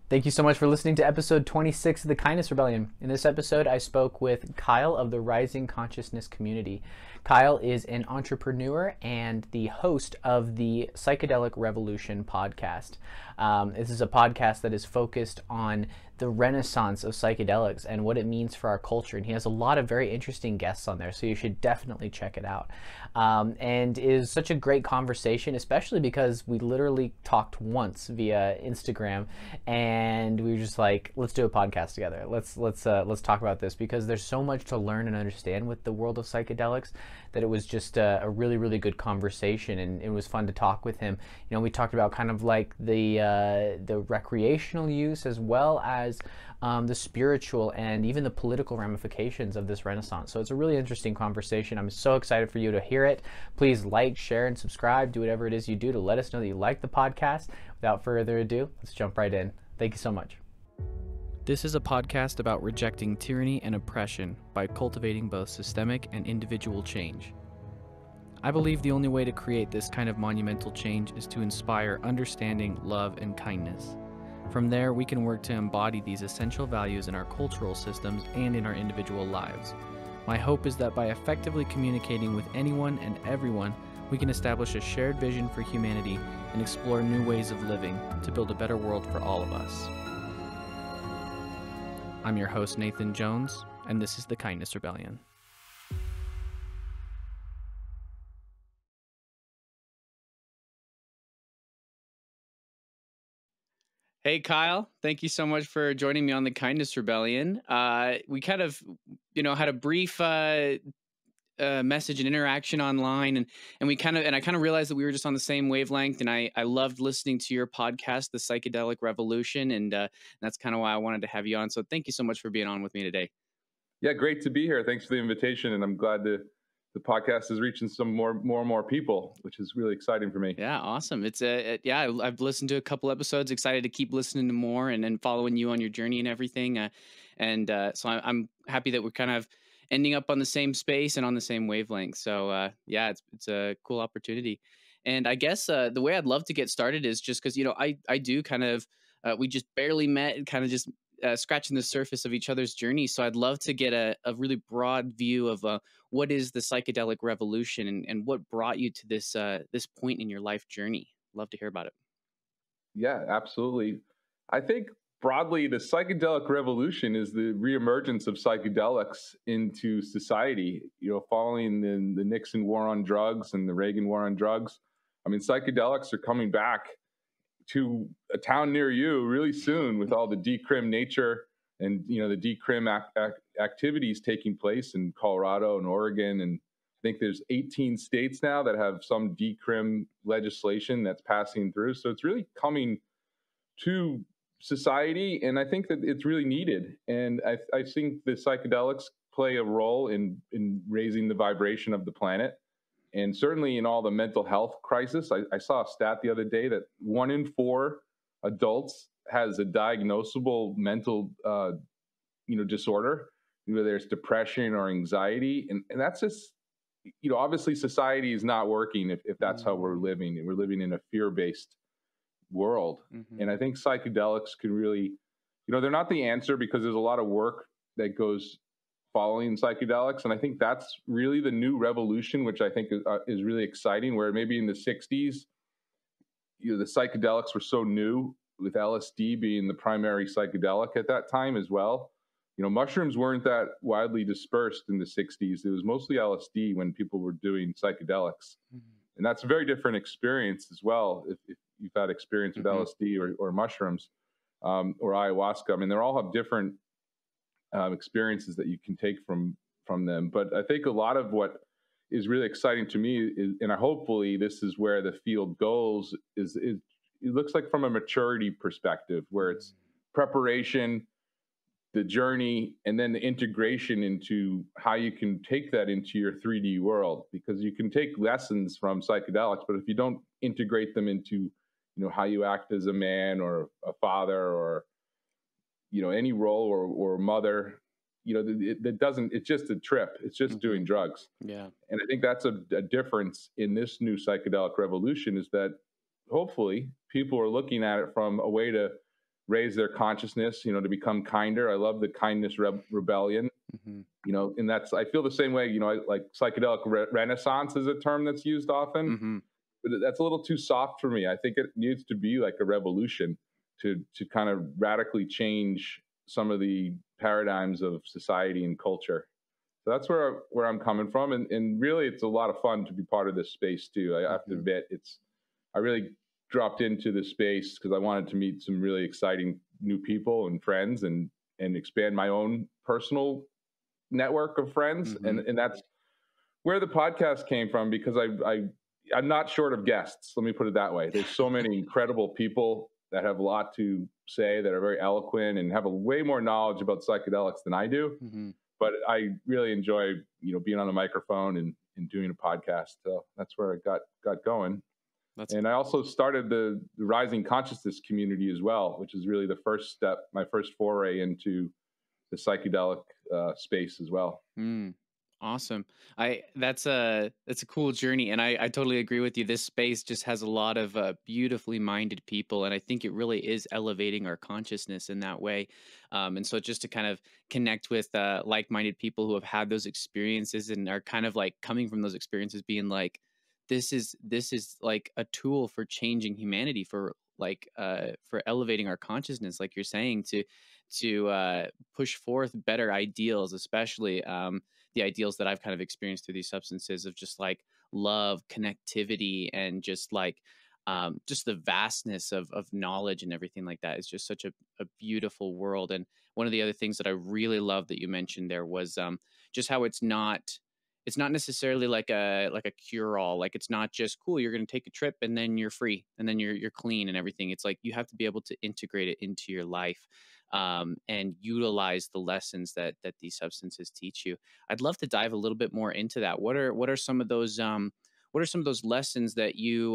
Thank you so much for listening to episode 26 of the Kindness Rebellion. In this episode, I spoke with Kyle of the Rising Consciousness Community. Kyle is an entrepreneur and the host of the Psychedelic Revolution Podcast. This is a podcast that is focused on the renaissance of psychedelics and what it means for our culture. And he has a lot of very interesting guests on there, so you should definitely check it out. And it is such a great conversation, especially because we literally talked once via Instagram, and we were just like, let's do a podcast together. Let's talk about this, because there's so much to learn and understand with the world of psychedelics that it was just a really, really good conversation, and it was fun to talk with him. You know, we talked about kind of like the recreational use, as well as the spiritual and even the political ramifications of this renaissance. So it's a really interesting conversation. I'm so excited for you to hear it. Please like, share, and subscribe. Do whatever it is you do to let us know that you like the podcast. Without further ado, let's jump right in. Thank you so much. This is a podcast about rejecting tyranny and oppression by cultivating both systemic and individual change. I believe the only way to create this kind of monumental change is to inspire understanding, love, and kindness. From there, we can work to embody these essential values in our cultural systems and in our individual lives. My hope is that by effectively communicating with anyone and everyone, we can establish a shared vision for humanity and explore new ways of living to build a better world for all of us. I'm your host, Nathan Jones, and this is the Kindness Rebellion. Hey, Kyle, thank you so much for joining me on the Kindness Rebellion. We kind of, had a brief message and interaction online, and I kind of realized that we were just on the same wavelength, and I loved listening to your podcast, The Psychedelic Revolution, and that's kind of why I wanted to have you on. So thank you so much for being on with me today. Yeah, great to be here. Thanks for the invitation, and I'm glad the podcast is reaching some more and more people, which is really exciting for me. Yeah, awesome. It's I've listened to a couple episodes, excited to keep listening to more and then following you on your journey and everything. So I'm happy that we're kind of ending up on the same space and on the same wavelength. So it's a cool opportunity. And I guess the way I'd love to get started is just because, I do kind of, we just barely met and kind of just scratching the surface of each other's journey. So I'd love to get a really broad view of what is the psychedelic revolution and what brought you to this point in your life journey. Love to hear about it. Yeah, absolutely. I think broadly, the psychedelic revolution is the reemergence of psychedelics into society, following the Nixon war on drugs and the Reagan war on drugs. I mean, psychedelics are coming back to a town near you really soon with all the decrim nature and, the decrim activities taking place in Colorado and Oregon. And I think there's 18 states now that have some decrim legislation that's passing through. So it's really coming to society, and I think that it's really needed. And I think the psychedelics play a role in raising the vibration of the planet, and certainly in all the mental health crisis. I saw a stat the other day that 1 in 4 adults has a diagnosable mental disorder, whether it's depression or anxiety, and that's just, obviously society is not working if that's how we're living, and we're living in a fear-based world. And I think psychedelics can really, they're not the answer, because there's a lot of work that goes following psychedelics. And I think that's really the new revolution, which I think is really exciting, where maybe in the 60s, the psychedelics were so new, with LSD being the primary psychedelic at that time as well. Mushrooms weren't that widely dispersed in the 60s. It was mostly LSD when people were doing psychedelics. And that's a very different experience as well, if you've had experience with LSD or mushrooms or ayahuasca. I mean, they all have different experiences that you can take from them. But I think a lot of what is really exciting to me is, and hopefully this is where the field goes, is it looks like from a maturity perspective, where it's preparation, the journey, and then the integration into how you can take that into your 3D world. Because you can take lessons from psychedelics, but if you don't integrate them into, how you act as a man or a father or, any role or mother, that doesn't, it's just a trip. It's just doing drugs. Yeah. And I think that's a difference in this new psychedelic revolution, is that hopefully people are looking at it from a way to raise their consciousness, to become kinder. I love the kindness rebellion, and I feel the same way, like psychedelic renaissance is a term that's used often, but that's a little too soft for me. I think it needs to be like a revolution to kind of radically change some of the paradigms of society and culture. So that's where I'm coming from. And really, it's a lot of fun to be part of this space too. I have to admit, I really dropped into this space because I wanted to meet some really exciting new people and friends and expand my own personal network of friends. And that's where the podcast came from, because I'm not short of guests. Let me put it that way. There's so many incredible people that have a lot to say, that are very eloquent and have a way more knowledge about psychedelics than I do. But I really enjoy, being on the microphone and doing a podcast. So that's where I got going. And I also started the Rising Consciousness community as well, which is really the first step, my first foray into the psychedelic space as well. Awesome. That's a cool journey, and I totally agree with you. This space just has a lot of beautifully minded people, and I think it really is elevating our consciousness in that way. And so just to kind of connect with like-minded people who have had those experiences and are kind of like coming from those experiences, being like, this is like a tool for changing humanity, for elevating our consciousness, like you're saying, to push forth better ideals, especially the ideals that I've kind of experienced through these substances of just like love, connectivity, and just like just the vastness of knowledge and everything like that is just such a beautiful world. And one of the other things that I really love that you mentioned there was just how it's not necessarily like a cure-all. Like, it's not just cool, you're going to take a trip and then you're free and then you're clean and everything. It's like you have to be able to integrate it into your life and utilize the lessons that these substances teach you. I'd love to dive a little bit more into that. What are some of those lessons that you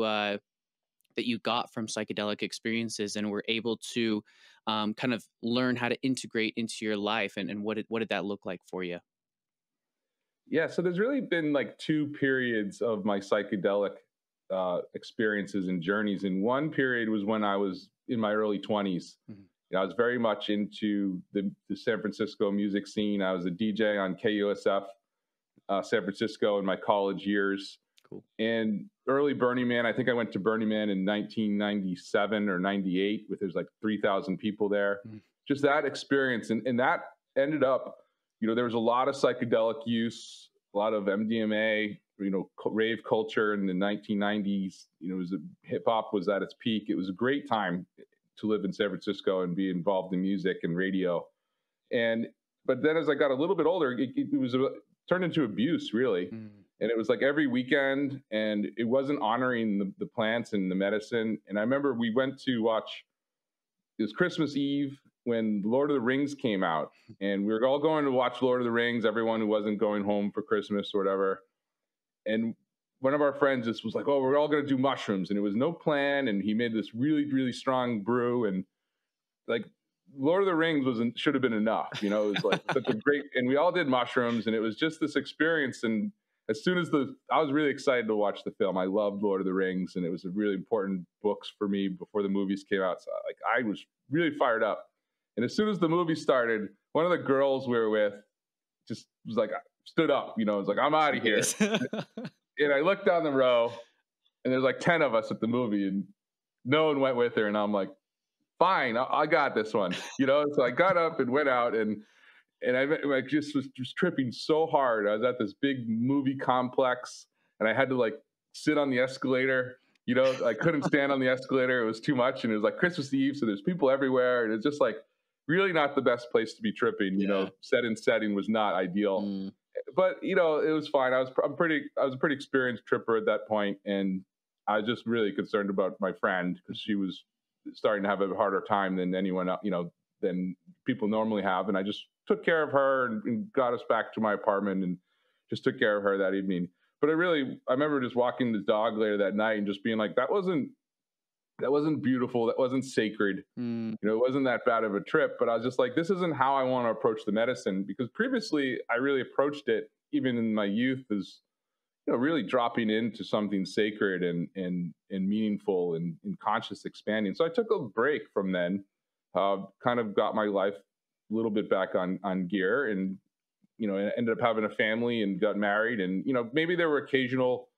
got from psychedelic experiences and were able to kind of learn how to integrate into your life, and what did that look like for you? Yeah, so there's really been like two periods of my psychedelic experiences and journeys. And one period was when I was in my early 20s. I was very much into the San Francisco music scene. I was a DJ on KUSF San Francisco in my college years. Cool. And early Burning Man, I think I went to Burning Man in 1997 or 98, with there's like 3,000 people there. Just that experience. And that ended up, there was a lot of psychedelic use, a lot of MDMA, rave culture in the 1990s. Hip hop was at its peak. It was a great time to live in San Francisco and be involved in music and radio. But then as I got a little bit older, it was turned into abuse, really. And it was like every weekend, and it wasn't honoring the plants and the medicine. And I remember we went to watch, it was Christmas Eve when Lord of the Rings came out, and we were all going to watch Lord of the Rings, everyone who wasn't going home for Christmas or whatever. And one of our friends just was like, oh, we're all going to do mushrooms. And it was no plan. And he made this really, really strong brew. And like Lord of the Rings should have been enough. It was like such a great, and we all did mushrooms, and it was just this experience. And as soon as I was really excited to watch the film. I loved Lord of the Rings, and it was a really important books for me before the movies came out. So I was really fired up. And as soon as the movie started, one of the girls we were with just was like, stood up, was like, I'm out of here. And I looked down the row, and there's like 10 of us at the movie, and no one went with her. And I'm like, fine, I got this one, So I got up and went out, and I just was tripping so hard. I was at this big movie complex, and I had to like sit on the escalator. I couldn't stand on the escalator. It was too much. And it was like Christmas Eve, so there's people everywhere. And it's just like really not the best place to be tripping. Setting was not ideal. But it was fine. I was a pretty experienced tripper at that point, and I was just really concerned about my friend, because she was starting to have a harder time than anyone else, than people normally have. And I just took care of her and got us back to my apartment and just took care of her that evening. But I remember just walking the dog later that night and just being like, that wasn't beautiful. That wasn't sacred. It wasn't that bad of a trip, but I was just like, this isn't how I want to approach the medicine, because previously I really approached it, even in my youth, as, really dropping into something sacred and meaningful and conscious expanding. So I took a break from then, kind of got my life a little bit back on gear, and I ended up having a family and got married, and maybe there were occasional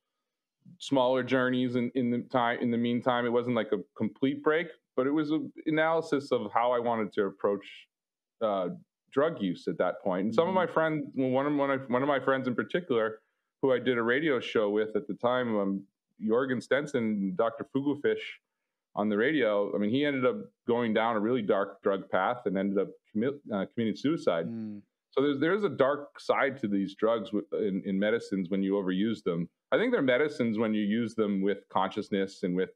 smaller journeys in the meantime. It wasn't like a complete break, but it was an analysis of how I wanted to approach uh, drug use at that point. And some of my friends, one of my friends in particular, who I did a radio show with at the time, Jorgen Stenson, Dr. Fugelfish, on the radio. I mean, he ended up going down a really dark drug path and ended up committing suicide. So there's a dark side to these drugs in medicines when you overuse them. I think they're medicines when you use them with consciousness and with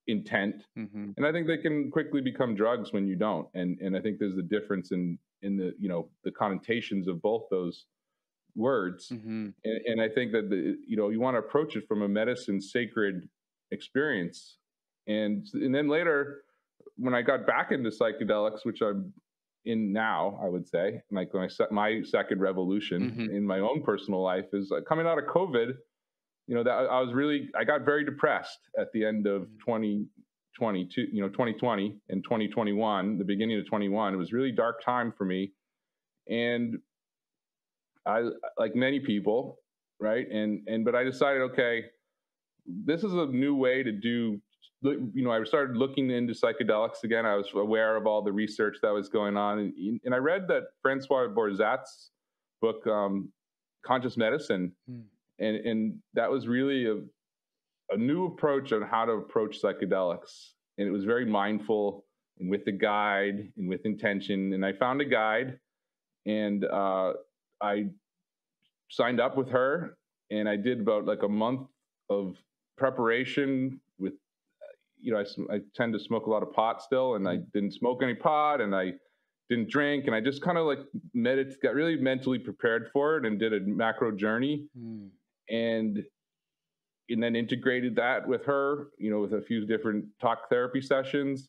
intent, and I think they can quickly become drugs when you don't. And I think there's a difference in the the connotations of both those words. And I think that you want to approach it from a medicine sacred experience. And then later, when I got back into psychedelics, which I'm in now, I would say, like when I set my second revolution in my own personal life, is coming out of COVID. That I got very depressed at the end of 2022, 2020 and 2021, the beginning of 21. It was a really dark time for me. And I, like many people, right? But I decided, okay, this is a new way to do. I started looking into psychedelics again. I was aware of all the research that was going on. And I read that Francois Borzat's book, Conscious Medicine. And that was really a new approach on how to approach psychedelics. And it was very mindful and with a guide and with intention. And I found a guide, and I signed up with her, and I did about like a month of preparation with, I tend to smoke a lot of pot still, and I didn't smoke any pot, and I didn't drink, and I just kind of like got really mentally prepared for it and did a macro journey. And then integrated that with her, with a few different talk therapy sessions,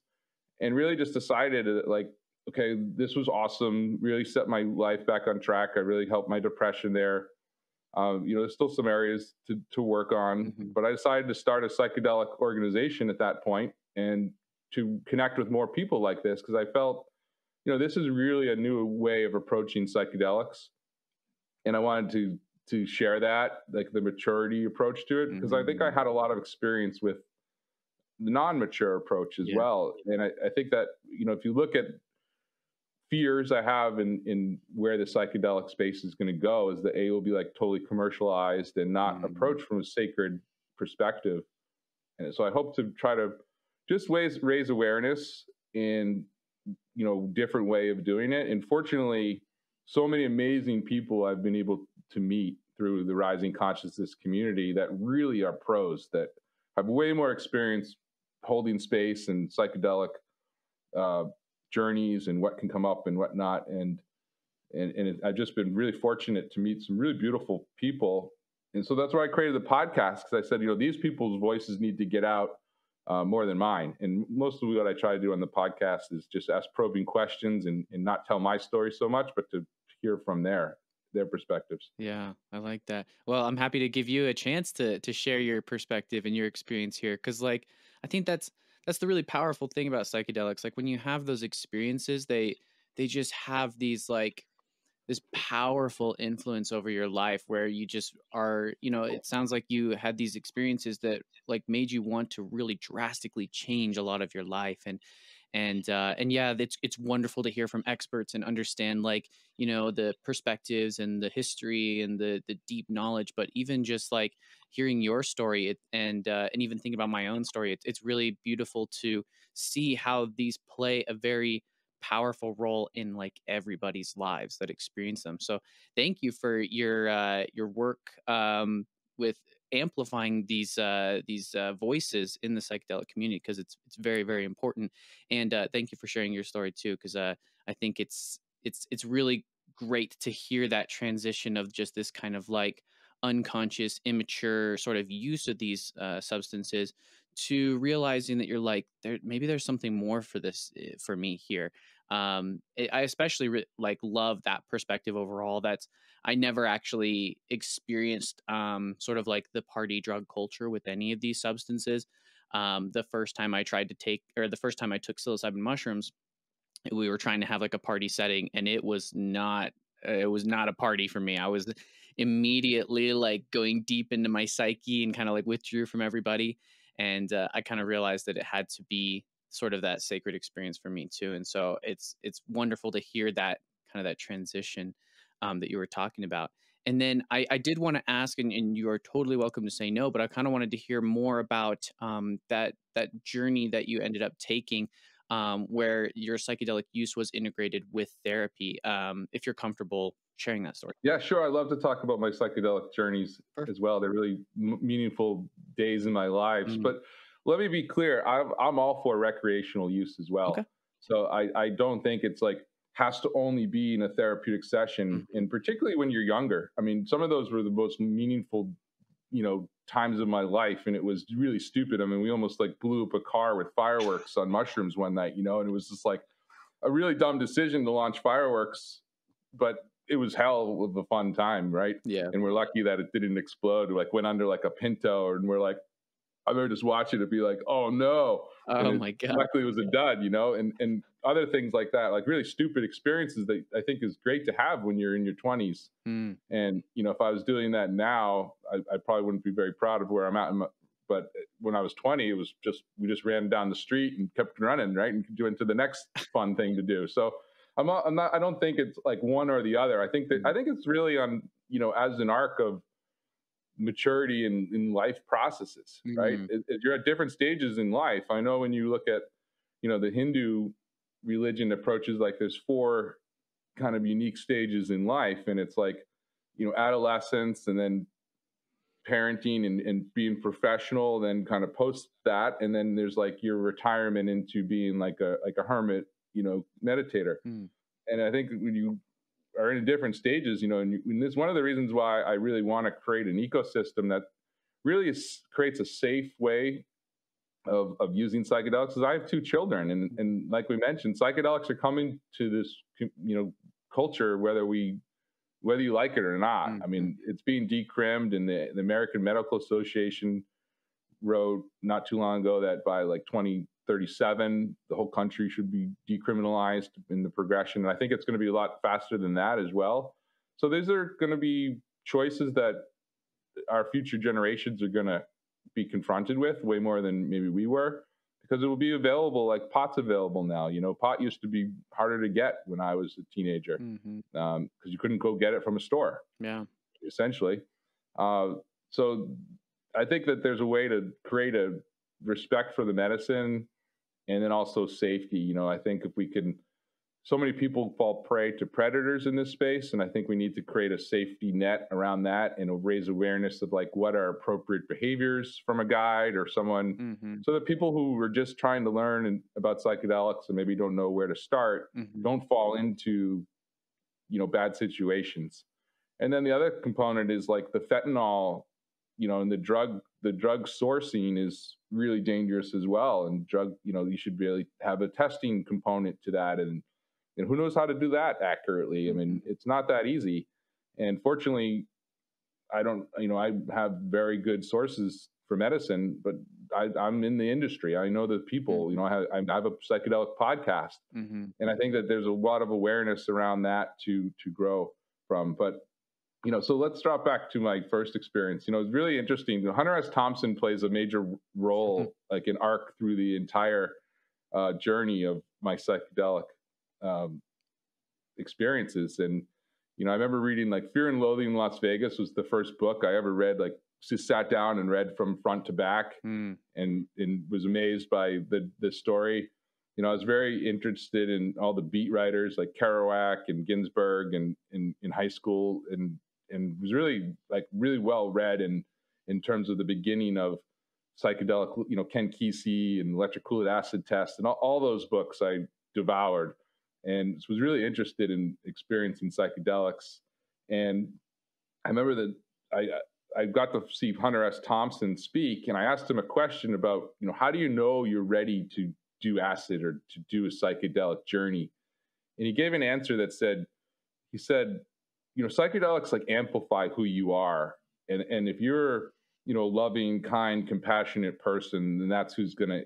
and really just decided that, like, okay, this was awesome. Really set my life back on track. I really helped my depression there. There's still some areas to work on, but I decided to start a psychedelic organization at that point and to connect with more people like this, because I felt, this is really a new way of approaching psychedelics, and I wanted to share that, like the maturity approach to it, because I think I had a lot of experience with the non-mature approach as well. And I think that, if you look at fears I have in where the psychedelic space is going to go, is that will be like totally commercialized and not approached from a sacred perspective. And so I hope to try to just raise awareness in, different way of doing it. And fortunately, so many amazing people I've been able to meet through the Rising Consciousness community that really are pros, that have way more experience holding space and psychedelic journeys and what can come up and what not. And I've just been really fortunate to meet some really beautiful people. And so that's why I created the podcast, because I said, these people's voices need to get out more than mine. And most of what I try to do on the podcast is just ask probing questions and not tell my story so much, but to hear from their perspectives. Yeah, I like that. Well, I'm happy to give you a chance to share your perspective and your experience here, because I think that's the really powerful thing about psychedelics. Like when you have those experiences, they just have these this powerful influence over your life, where you just are, it sounds like you had these experiences that made you want to really drastically change a lot of your life. And yeah, it's wonderful to hear from experts and understand the perspectives and the history and the deep knowledge. But even just hearing your story and even thinking about my own story, it's really beautiful to see how these play a very powerful role in everybody's lives that experience them. So thank you for your work with amplifying these voices in the psychedelic community, because it's very, very important. And thank you for sharing your story too, because I think it's really great to hear that transition of just this kind of unconscious, immature sort of use of these substances, to realizing that you're maybe there's something more for this for me here. I especially love that perspective overall. I never actually experienced sort of the party drug culture with any of these substances. The first time I took psilocybin mushrooms, we were trying to have like a party setting, and it was not a party for me. I was immediately like going deep into my psyche and kind of like withdrew from everybody. And I kind of realized that it had to be sort of that sacred experience for me too. And so it's wonderful to hear that kind of that transition that you were talking about. And then I did want to ask, and you are totally welcome to say no, but I kind of wanted to hear more about that journey that you ended up taking, where your psychedelic use was integrated with therapy. If you're comfortable sharing that story. Yeah, sure. I love to talk about my psychedelic journeys Perfect. as well. They're really meaningful days in my lives. But let me be clear, I'm all for recreational use as well. Okay. So I don't think it's like has to only be in a therapeutic session, and particularly when you're younger. I mean, some of those were the most meaningful, times of my life, and it was really stupid. I mean, we almost like blew up a car with fireworks on mushrooms one night, and it was just like a really dumb decision to launch fireworks, but it was hell of a fun time, right? Yeah. And we're lucky that it didn't explode. We like went under like a Pinto, and we're like, I remember just watching it be like, oh no. Oh my God. Luckily it was a dud, and other things like that, like really stupid experiences that I think is great to have when you're in your 20s. And, if I was doing that now, I probably wouldn't be very proud of where I'm at. But when I was 20, it was we just ran down the street and kept running, right? And went to the next fun thing to do. So I don't think it's like one or the other. I think it's really on, as an arc of maturity in life processes, right? You're at different stages in life. I know when you look at, the Hindu religion approaches, like there's 4 kind of unique stages in life. And it's like, adolescence, and then parenting and being professional, then kind of post that. And then there's like your retirement into being like a hermit, meditator. And I think when you are in different stages, and this is one of the reasons why I really want to create an ecosystem that really creates a safe way of using psychedelics. Because I have 2 children, and like we mentioned, psychedelics are coming to this, culture, whether you like it or not. I mean, it's being decrimmed, and the American Medical Association wrote not too long ago that by like 2037, the whole country should be decriminalized in the progression. And I think it's going to be a lot faster than that as well. So these are going to be choices that our future generations are going to be confronted with way more than maybe we were, because it will be available, like pot's available now. Pot used to be harder to get when I was a teenager, because you couldn't go get it from a store. Yeah. Essentially. So I think that there's a way to create a respect for the medicine, and then also safety. I think if we can, so many people fall prey to predators in this space, and I think we need to create a safety net around that and raise awareness of like what are appropriate behaviors from a guide or someone, so that people who are just trying to learn about psychedelics and maybe don't know where to start don't fall into, bad situations. And then the other component is like the fentanyl, and the drug sourcing is really dangerous as well. And you should really have a testing component to that. And who knows how to do that accurately? I mean, it's not that easy. And fortunately, I have very good sources for medicine, but I'm in the industry. I know the people, I have a psychedelic podcast, and I think that there's a lot of awareness around that to grow from. But so let's drop back to my first experience. It's really interesting. Hunter S. Thompson plays a major role, like an arc through the entire journey of my psychedelic experiences. And, I remember reading like Fear and Loathing in Las Vegas was the first book I ever read, like just sat down and read from front to back, and was amazed by the story. I was very interested in all the beat writers like Kerouac and Ginsberg and in high school, and was really well read in terms of the beginning of psychedelic, Ken Kesey and Electrocooled Acid Test, and all those books I devoured, and was really interested in experiencing psychedelics. And I remember that I got to see Hunter S. Thompson speak, and I asked him a question about, how do you know you're ready to do acid or to do a psychedelic journey? And he gave an answer that said, psychedelics like amplify who you are. And if you're, loving, kind, compassionate person, then that's who's going to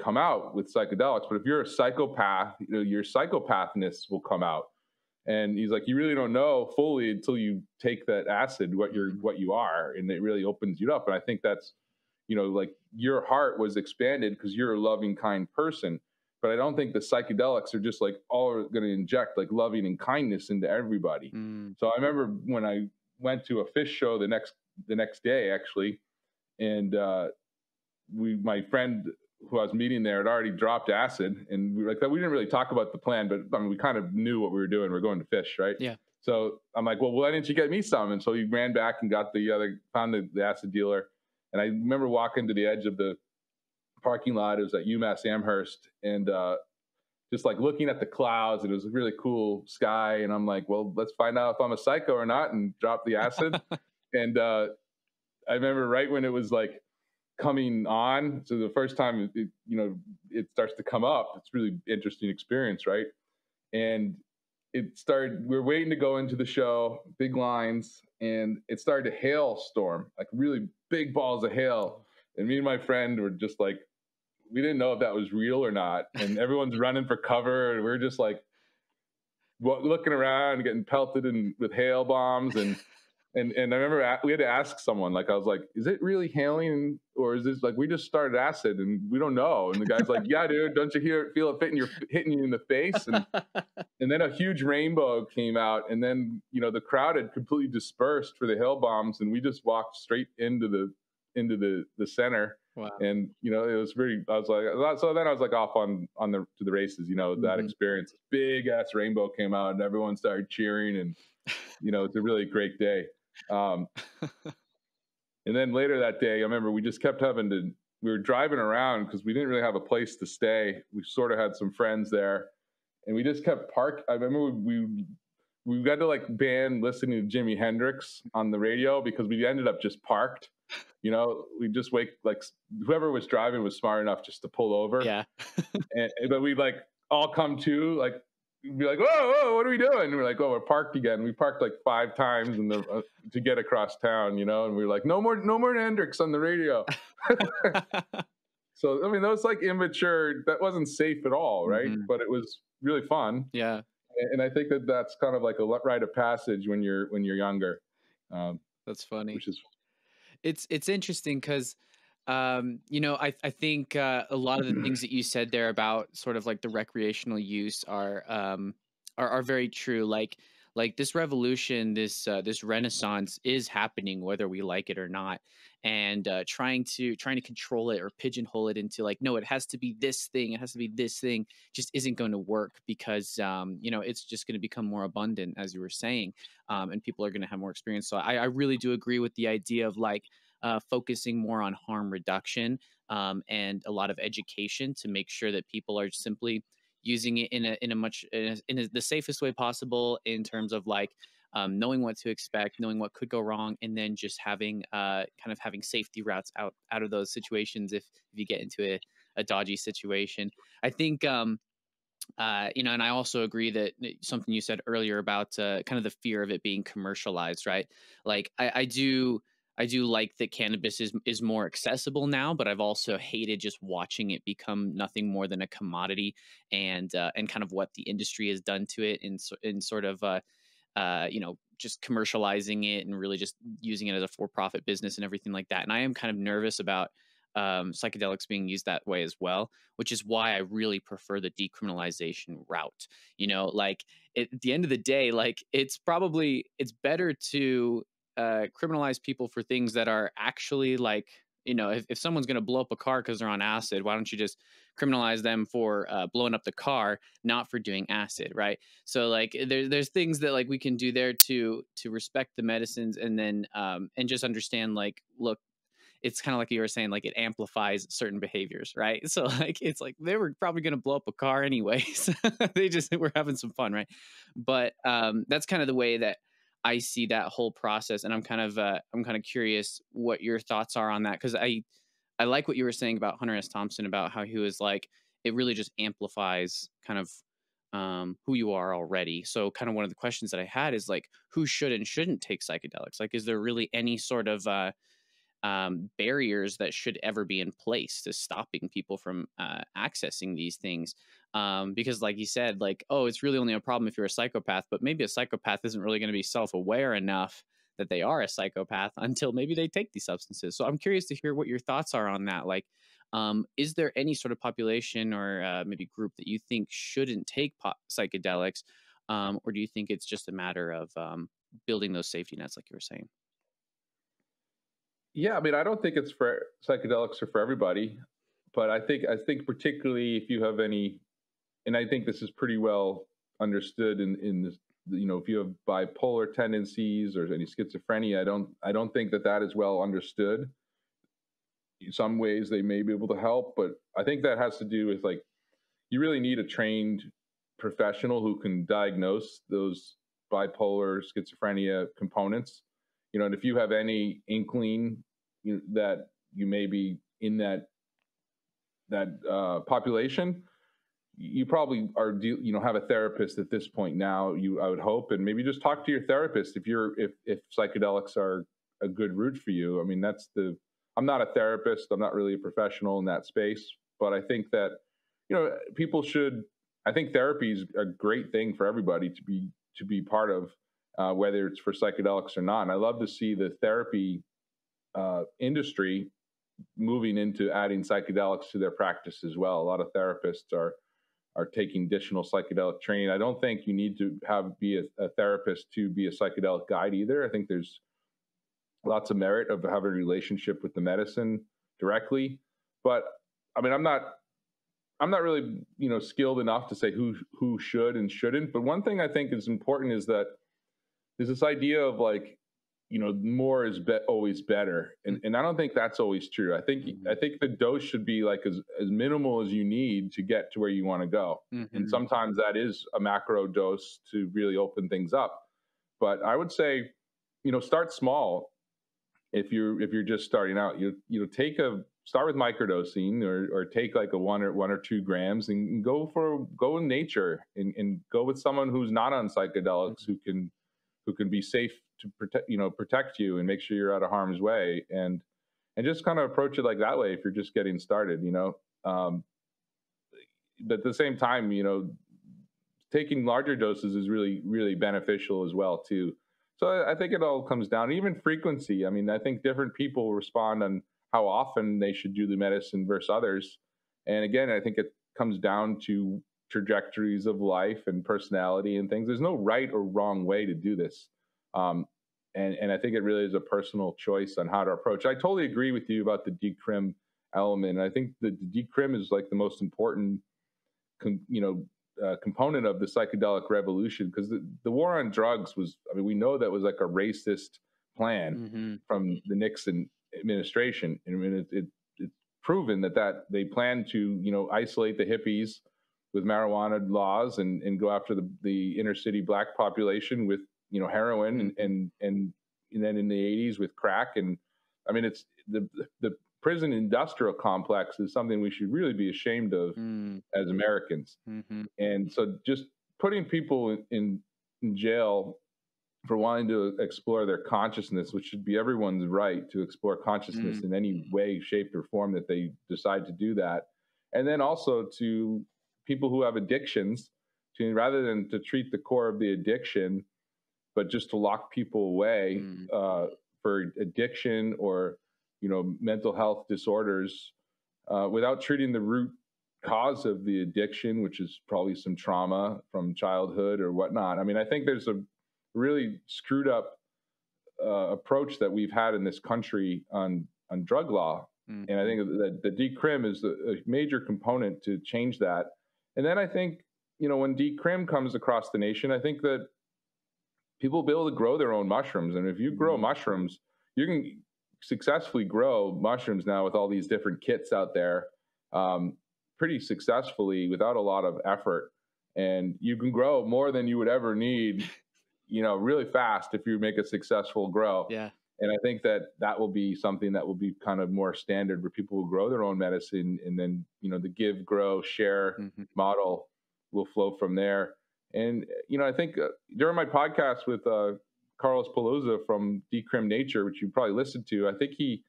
come out with psychedelics, but if you're a psychopath, your psychopathness will come out. And he's like, you really don't know fully until you take that acid what you are, and it really opens you up. And I think that's, like your heart was expanded because you're a loving, kind person. But I don't think the psychedelics are just like all going to inject like loving and kindness into everybody. So I remember when I went to a fish show the next day actually, and my friend who I was meeting there had already dropped acid, and we didn't really talk about the plan, but I mean, we kind of knew what we were doing. We are going to fish, right? Yeah. So I'm like, well, why didn't you get me some? And so he ran back and got found the acid dealer. And I remember walking to the edge of the parking lot. It was at UMass Amherst, and just like looking at the clouds. It was a really cool sky, and I'm like, well, let's find out if I'm a psycho or not, and drop the acid. And I remember right when it was like coming on, so the first time it starts to come up, it's really interesting experience, right? And it started, we were waiting to go into the show, big lines, and it started to hailstorm, like really big balls of hail. And me and my friend were just like, we didn't know if that was real or not. And everyone's running for cover, and we're just like looking around, getting pelted with hail bombs. And I remember we had to ask someone, like, I was like, is it really hailing, or is this like, we just started acid and we don't know? And the guy's like, yeah, dude, don't you feel it hitting you in the face? And then a huge rainbow came out, and then, the crowd had completely dispersed for the hail bombs, and we just walked straight into the center. Wow. And, it was I was like, so then I was like off to the races, that experience. Big ass rainbow came out and everyone started cheering, and, it's a really great day. And then later that day, I remember we just kept we were driving around because we didn't really have a place to stay. We sort of had some friends there, and we just kept I remember we got to like ban listening to Jimi Hendrix on the radio because we ended up just parked. We just whoever was driving was smart enough just to pull over. Yeah. But we like all come to like, be like, whoa, what are we doing? And we're like, oh, we're parked again. We parked like 5 times to get across town, and we were like, no more Hendrix on the radio. So, I mean, that was like immature. That wasn't safe at all, right? But it was really fun. Yeah. And I think that's kind of like a rite of passage when you're younger. That's funny. Which is, it's interesting because, I think a lot of the things that you said there about sort of like the recreational use are very true. Like this revolution, this renaissance is happening whether we like it or not. And trying to control it or pigeonhole it into like, no, it has to be this thing, just isn't going to work because it's just going to become more abundant, as you were saying, and people are going to have more experience. So I really do agree with the idea of like focusing more on harm reduction and a lot of education to make sure that people are simply using it in the safest way possible in terms of like knowing what to expect, knowing what could go wrong, and then just having having safety routes out of those situations if you get into a dodgy situation. I think and I also agree that something you said earlier about kind of the fear of it being commercialized, right? Like I do like that cannabis is more accessible now, but I've also hated just watching it become nothing more than a commodity and kind of what the industry has done to it in sort of just commercializing it and really just using it as a for-profit business and everything like that. And I am kind of nervous about psychedelics being used that way as well, which is why I really prefer the decriminalization route. Like at the end of the day, like it's better to criminalize people for things that are actually like, if someone's going to blow up a car because they're on acid, why don't you just criminalize them for blowing up the car, not for doing acid, right? So like there's things that like we can do there to respect the medicines, and then and just understand like, look, it's kind of like you were saying, like it amplifies certain behaviors, right? So like it's like they were probably going to blow up a car anyways. They just were having some fun, right? But that's kind of the way that I see that whole process, and I'm kind of curious what your thoughts are on that, because I like what you were saying about Hunter S. Thompson, about how he was like, it really just amplifies kind of who you are already. So kind of one of the questions that I had is like, who should and shouldn't take psychedelics? Like, is there really any sort of barriers that should ever be in place to stopping people from accessing these things. Because like you said, like, oh, it's really only a problem if you're a psychopath, but maybe a psychopath isn't really going to be self-aware enough that they are a psychopath until maybe they take these substances. So I'm curious to hear what your thoughts are on that. Like, is there any sort of population or maybe group that you think shouldn't take psychedelics? Or do you think it's just a matter of building those safety nets, like you were saying? Yeah, I mean, I don't think it's for psychedelics or for everybody, but I think particularly if you have any, and I think this is pretty well understood in this, you know, if you have bipolar tendencies or any schizophrenia, I don't think that is well understood. In some ways they may be able to help, but I think that has to do with, like, you really need a trained professional who can diagnose those bipolar schizophrenia components. You know, and if you have any inkling that you may be in that population, you probably are, have a therapist at this point now, I would hope, and maybe just talk to your therapist if psychedelics are a good route for you. I mean, I'm not a therapist. I'm not really a professional in that space, but I think that, I think therapy is a great thing for everybody to be part of, whether it's for psychedelics or not. And I love to see the therapy industry moving into adding psychedelics to their practice as well. A lot of therapists are taking additional psychedelic training. I don't think you need to be a therapist to be a psychedelic guide either. I think there's lots of merit of having a relationship with the medicine directly. But I mean, I'm not really, skilled enough to say who should and shouldn't. But one thing I think is important is that there's this idea of, like, more is always better, and I don't think that's always true. I think the dose should be like as minimal as you need to get to where you want to go, and sometimes that is a macro dose to really open things up. But I would say, start small. If you're just starting out, start with microdosing, or take like a 1 or 2 grams, and go in nature, and go with someone who's not on psychedelics, who can be safe to protect you and make sure you're out of harm's way, and just kind of approach it like that way if you're just getting started, but at the same time, taking larger doses is really, really beneficial as well too. So I think it all comes down, even frequency. I mean, I think different people respond on how often they should do the medicine versus others. And again, I think it comes down to trajectories of life and personality and things. There's no right or wrong way to do this. And I think it really is a personal choice on how to approach. I totally agree with you about the decrim element. I think the decrim is like the most important, component of the psychedelic revolution, because the war on drugs was, I mean, we know that was like a racist plan from the Nixon administration. I mean, it's proven that they planned to, isolate the hippies with marijuana laws, and go after the inner city black population with, heroin, and then in the 80s with crack. And I mean, it's the prison industrial complex is something we should really be ashamed of as Americans. And so just putting people in jail for wanting to explore their consciousness, which should be everyone's right to explore consciousness in any way, shape, or form that they decide to do that. And then also to people who have addictions, rather than to treat the core of the addiction, but just to lock people away for addiction or mental health disorders, without treating the root cause of the addiction, which is probably some trauma from childhood or whatnot. I mean, I think there's a really screwed up approach that we've had in this country on drug law. And I think that the decrim is a major component to change that. And then I think, when decrim comes across the nation, I think that people will be able to grow their own mushrooms. And if you grow mushrooms, you can successfully grow mushrooms now with all these different kits out there, pretty successfully without a lot of effort. And you can grow more than you would ever need, really fast if you make a successful grow. Yeah. And I think that will be something that will be kind of more standard, where people will grow their own medicine, and then, the give, grow, share model will flow from there. And, I think during my podcast with Carlos Pelusa from Decrim Nature, which you probably listened to, I think he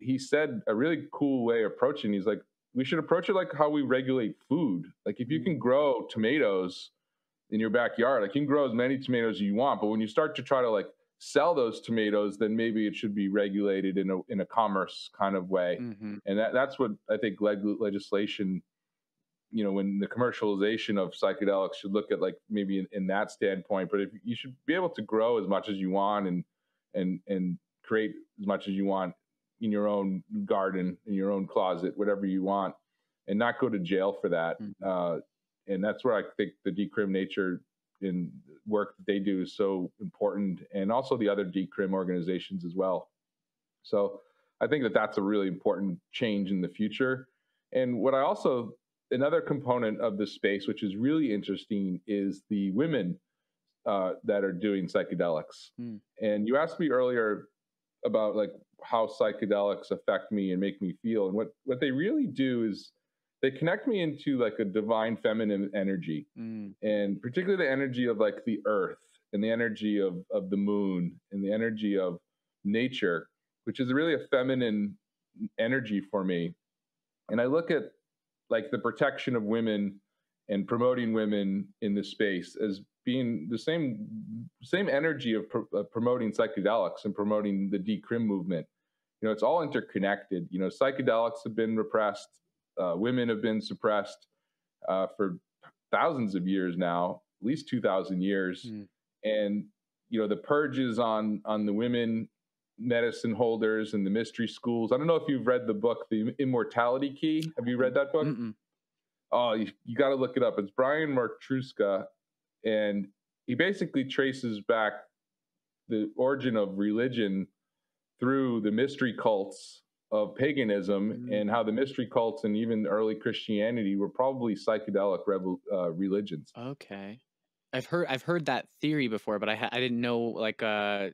he said a really cool way of approaching. He's like, we should approach it like how we regulate food. Like if you can grow tomatoes in your backyard, like you can grow as many tomatoes as you want, but when you start to try to like sell those tomatoes, then maybe it should be regulated in a commerce kind of way. And that's what I think legislation, you know, when the commercialization of psychedelics should look at, like maybe in that standpoint. But if you should be able to grow as much as you want and create as much as you want in your own garden, in your own closet, whatever you want, and not go to jail for that. And that's where I think the decrim nature in work that they do is so important, and also the other decrim organizations as well. So I think that that's a really important change in the future. And what I also, another component of this space, which is really interesting, is the women that are doing psychedelics. And you asked me earlier about like how psychedelics affect me and make me feel. And what they really do is they connect me into like a divine feminine energy, and particularly the energy of like the earth and the energy of the moon and the energy of nature, which is really a feminine energy for me. And I look at like the protection of women and promoting women in this space as being the same energy of promoting psychedelics and promoting the decrim movement. You know, it's all interconnected. You know, psychedelics have been repressed. Women have been suppressed for thousands of years now, at least 2,000 years. And, you know, the purges on the women medicine holders and the mystery schools. I don't know if you've read the book, The Immortality Key. Have you read that book? Oh, you got to look it up. It's Brian Martruska, and he basically traces back the origin of religion through the mystery cults of paganism, and how the mystery cults and even early Christianity were probably psychedelic religions. Okay. I've heard that theory before, but I didn't know like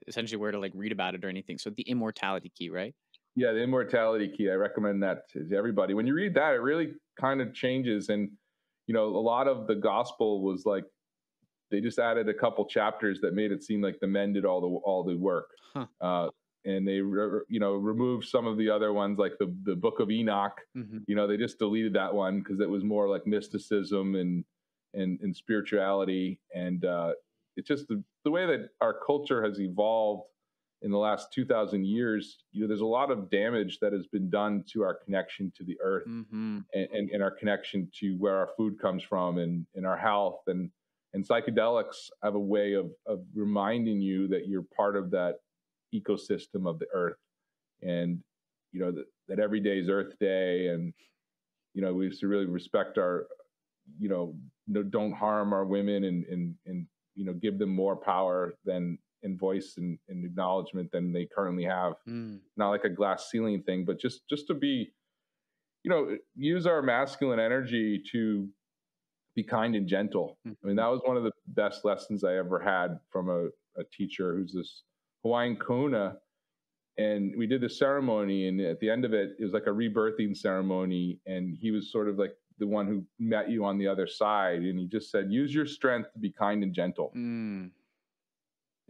essentially where to like read about it or anything. So the Immortality Key, right? Yeah, the Immortality Key. I recommend that to everybody. When you read that, it really kind of changes. And, you know, a lot of the gospel was like, they just added a couple chapters that made it seem like the men did all the work. And they, you know, removed some of the other ones, like the Book of Enoch. You know, they just deleted that one because it was more like mysticism and spirituality. And it's just the way that our culture has evolved in the last 2,000 years. You know, there's a lot of damage that has been done to our connection to the earth, and our connection to where our food comes from, and our health. And psychedelics have a way of reminding you that you're part of that ecosystem of the earth, and you know that every day is Earth Day, and you know we should really respect our, you know, don't harm our women, and you know, give them more power than in voice and acknowledgement than they currently have. Not like a glass ceiling thing, but just to be, you know, use our masculine energy to be kind and gentle. I mean, that was one of the best lessons I ever had from a teacher who's this Hawaiian kahuna. And we did the ceremony, and at the end of it, it was like a rebirthing ceremony. And he was sort of like the one who met you on the other side. And he just said, use your strength to be kind and gentle. And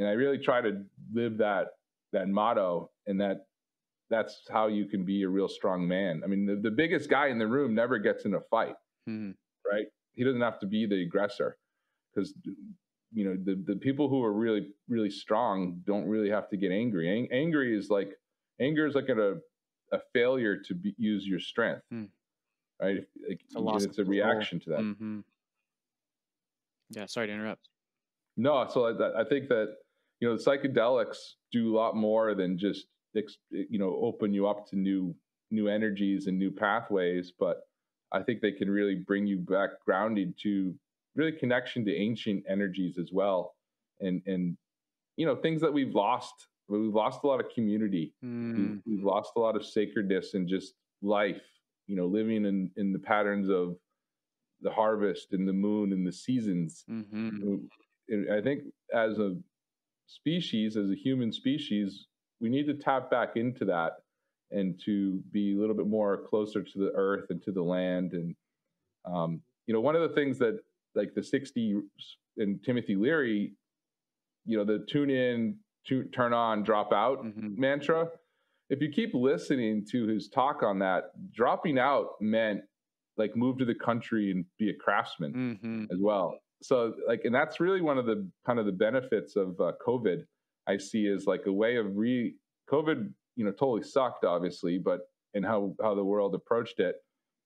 I really try to live that motto, and that's how you can be a real strong man. I mean, the biggest guy in the room never gets in a fight, right? He doesn't have to be the aggressor, because, you know, the people who are really, really strong don't really have to get angry. Anger is like a failure to use your strength, right? It's a reaction to that. Yeah, sorry to interrupt. No, so I think that, you know, the psychedelics do a lot more than just, you know, open you up to new energies and new pathways, but I think they can really bring you back grounded to really connection to ancient energies as well, and you know, things that we've lost. We've lost a lot of community. We've lost a lot of sacredness and just life. You know, living in the patterns of the harvest and the moon and the seasons. And I think as a species, as a human species, we need to tap back into that and to be a little bit more closer to the earth and to the land. And you know, one of the things that, like the 60 and Timothy Leary, you know, the tune in, turn on, drop out mantra, if you keep listening to his talk on that, dropping out meant like move to the country and be a craftsman as well. So like, and that's really one of the kind of the benefits of COVID. I see is like a way of COVID, totally sucked, obviously, but and how the world approached it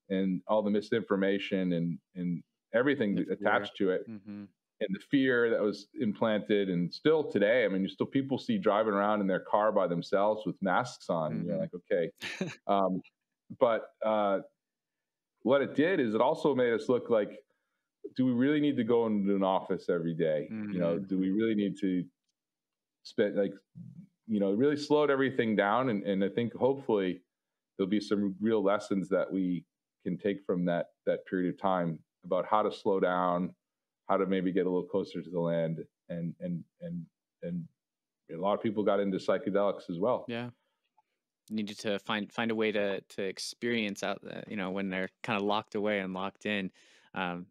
and all the misinformation and everything attached to it. And the fear that was implanted, and still today, I mean, people see driving around in their car by themselves with masks on, and you're like, okay. But what it did is it also made us look like, do we really need to go into an office every day? Do we really need to spend really slowed everything down? And I think hopefully there'll be some real lessons that we can take from that period of time about how to slow down, how to maybe get a little closer to the land, and a lot of people got into psychedelics as well. Yeah, needed to find a way to experience out, when they're kind of locked away and locked in.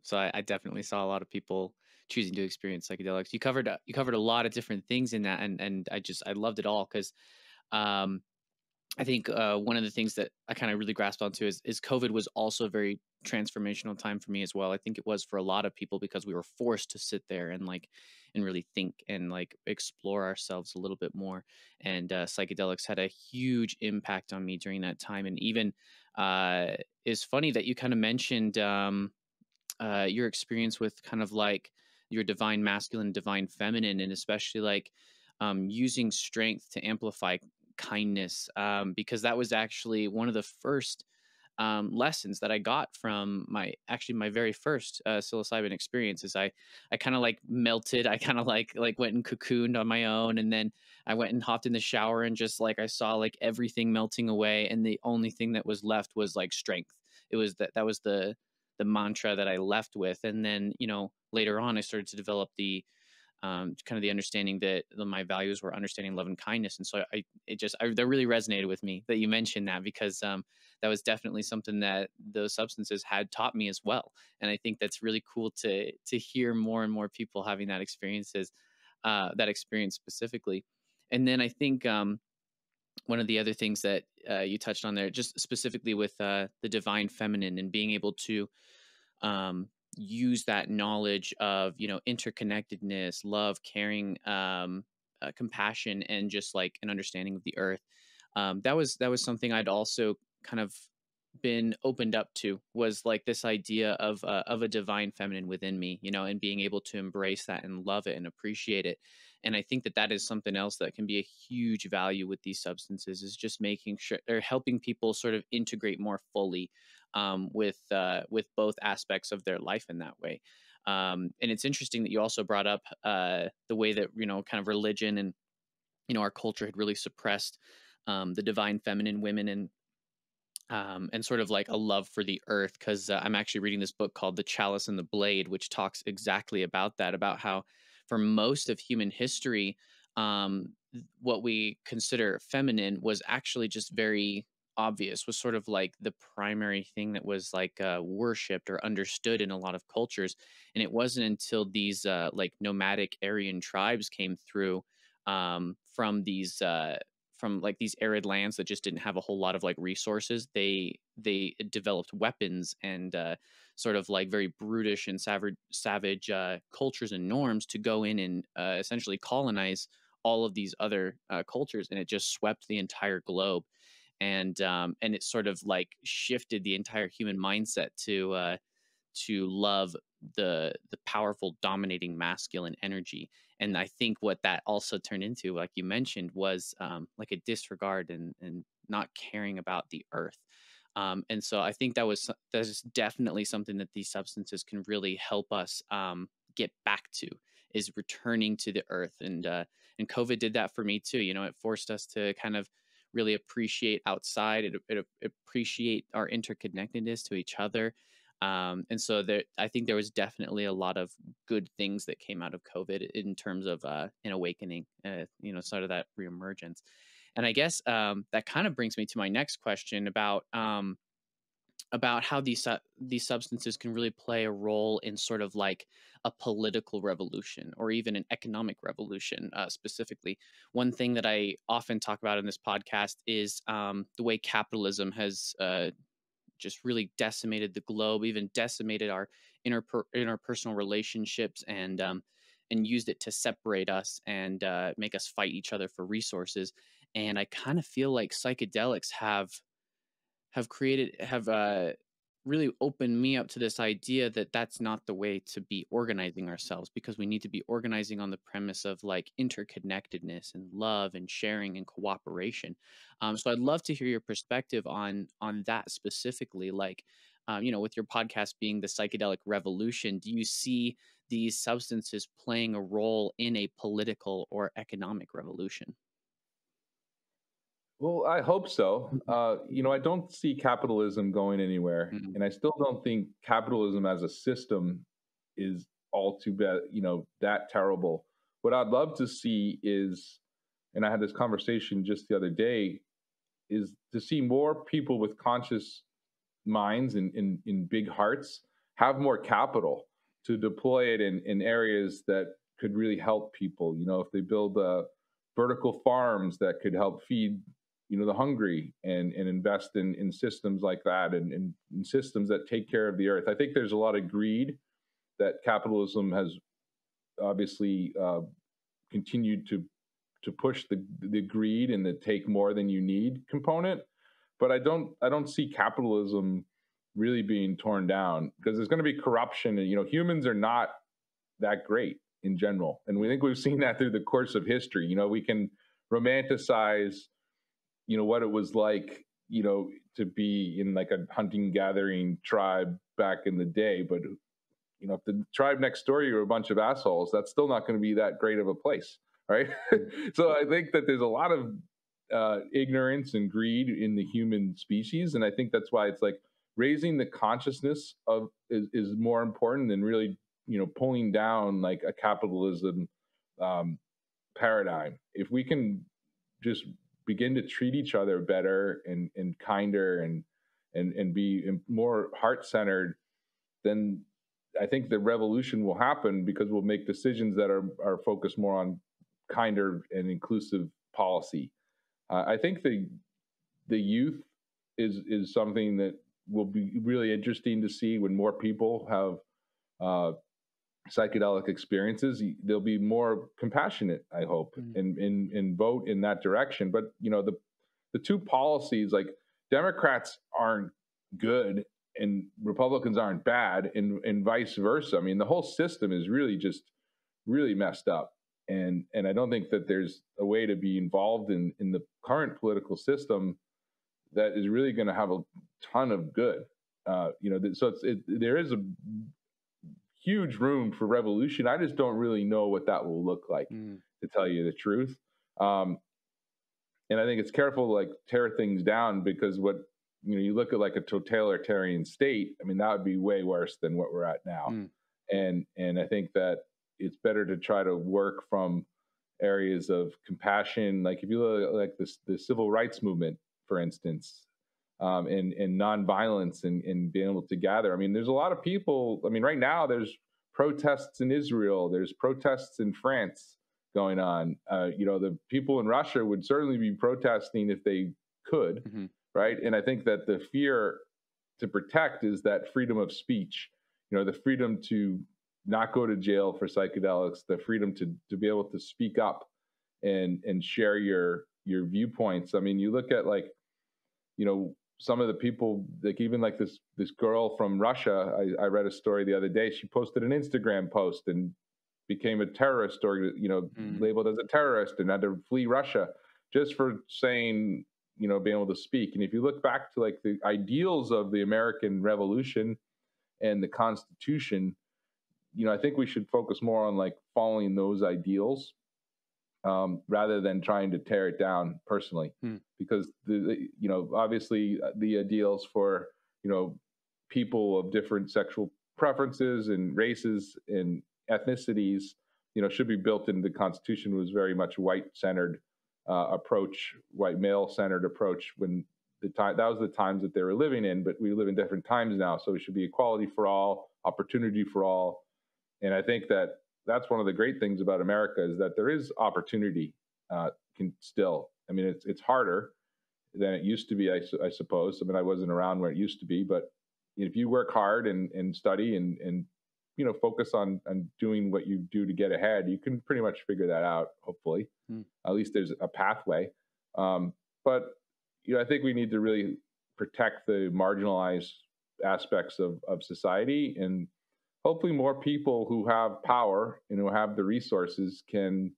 So I definitely saw a lot of people choosing to experience psychedelics. You covered a lot of different things in that, and I loved it all because I think one of the things that I kind of really grasped onto is COVID was also a very transformational time for me as well. I think it was for a lot of people because we were forced to sit there and really think and explore ourselves a little bit more. And psychedelics had a huge impact on me during that time. And even it's funny that you kind of mentioned your experience with kind of like your divine masculine, divine feminine, and especially using strength to amplify kindness, because that was actually one of the first lessons that I got from my very first psilocybin experience. Is I kind of melted. I kind of went and cocooned on my own, and then I went and hopped in the shower and just I saw everything melting away, and the only thing that was left was strength. It was that was the mantra that I left with, and then later on I started to develop the kind of the understanding that my values were understanding, love, and kindness. And so that really resonated with me that you mentioned that, because that was definitely something that those substances had taught me as well. And I think that's really cool to hear more and more people having that experience specifically. And then I think one of the other things that you touched on there, just specifically with the divine feminine and being able to use that knowledge of interconnectedness, love, caring, compassion, and just an understanding of the earth. That was something I'd also kind of been opened up to, was this idea of a divine feminine within me, and being able to embrace that and love it and appreciate it. And I think that is something else that can be a huge value with these substances, is just making sure they're helping people sort of integrate more fully with both aspects of their life in that way. And it's interesting that you also brought up the way that kind of religion and our culture had really suppressed the divine feminine women, and sort of a love for the earth, because I'm actually reading this book called The Chalice and the Blade, which talks exactly about that, about how for most of human history, what we consider feminine was actually just very obvious, was sort of the primary thing that was worshipped or understood in a lot of cultures. And it wasn't until these nomadic Aryan tribes came through from these these arid lands that just didn't have a whole lot of resources. They developed weapons and sort of very brutish and savage cultures and norms to go in and essentially colonize all of these other cultures, and it just swept the entire globe. And it sort of shifted the entire human mindset to love the powerful, dominating masculine energy. And I think what that also turned into, like you mentioned, was a disregard and not caring about the earth. And so I think that is definitely something that these substances can really help us get back to, is returning to the earth. And COVID did that for me too. It forced us to kind of really appreciate outside, it appreciate our interconnectedness to each other. And so I think there was definitely a lot of good things that came out of COVID in terms of an awakening, sort of that reemergence. And I guess that kind of brings me to my next question about about how these substances can really play a role in sort of like a political revolution or even an economic revolution. Specifically, one thing that I often talk about in this podcast is the way capitalism has just really decimated the globe, even decimated our interpersonal relationships, and used it to separate us and make us fight each other for resources. And I kind of feel like psychedelics have really opened me up to this idea that that's not the way to be organizing ourselves, because we need to be organizing on the premise of like interconnectedness and love and sharing and cooperation. So I'd love to hear your perspective on that specifically. Like, with your podcast being the Psychedelic Revolution, do you see these substances playing a role in a political or economic revolution? Well, I hope so. I don't see capitalism going anywhere, Mhm. and I still don't think capitalism as a system is all too bad, that terrible. What I'd love to see is, and I had this conversation just the other day, is to see more people with conscious minds and in big hearts have more capital to deploy it in areas that could really help people. If they build vertical farms that could help feed the hungry, and invest in systems like that, and in systems that take care of the earth. I think there's a lot of greed that capitalism has obviously continued to push the greed and the take more than you need component. But I don't see capitalism really being torn down, because there's going to be corruption, and humans are not that great in general, and we think we've seen that through the course of history. We can romanticize what it was like, to be in like a hunting gathering tribe back in the day. But, if the tribe next door, you're a bunch of assholes, that's still not going to be that great of a place. Right. So I think that there's a lot of ignorance and greed in the human species. And I think that's why it's like raising the consciousness is more important than really, pulling down like a capitalism paradigm. If we can just begin to treat each other better and kinder and be more heart-centered, then I think the revolution will happen, because we'll make decisions that are focused more on kinder and inclusive policy. I think the youth is something that will be really interesting to see. When more people have psychedelic experiences, they'll be more compassionate, I hope, and vote in that direction. But the two policies, like Democrats aren't good and Republicans aren't bad, and vice versa. I mean, the whole system is really messed up, and I don't think that there's a way to be involved in the current political system that is really going to have a ton of good. So there is a huge room for revolution. I just don't really know what that will look like, to tell you the truth. And I think it's careful to like tear things down, because what you look at like a totalitarian state, I mean, that would be way worse than what we're at now. And I think that it's better to try to work from areas of compassion. Like if you look at like the civil rights movement, for instance, and nonviolence, and being able to gather. I mean, there's a lot of people. I mean, right now there's protests in Israel, there's protests in France going on. The people in Russia would certainly be protesting if they could, right? And I think that the fear to protect is that freedom of speech. The freedom to not go to jail for psychedelics, the freedom to be able to speak up and share your viewpoints. I mean, you look at like, some of the people, like even like this girl from Russia, I read a story the other day. She posted an Instagram post and became a terrorist, or labeled as a terrorist, and had to flee Russia just for saying, being able to speak. And if you look back to like the ideals of the American Revolution and the Constitution, I think we should focus more on like following those ideals, rather than trying to tear it down personally, because obviously the ideals for people of different sexual preferences and races and ethnicities should be built into the Constitution. Was very much white centered approach, white male centered approach, when that was the times that they were living in, but we live in different times now. So it should be equality for all, opportunity for all. And I think that that's one of the great things about America is that there is opportunity can still. I mean, it's harder than it used to be, I suppose. I mean, I wasn't around where it used to be, but if you work hard and study and focus on doing what you do to get ahead, you can pretty much figure that out, hopefully. At least there's a pathway. But I think we need to really protect the marginalized aspects of society, and hopefully more people who have power and who have the resources can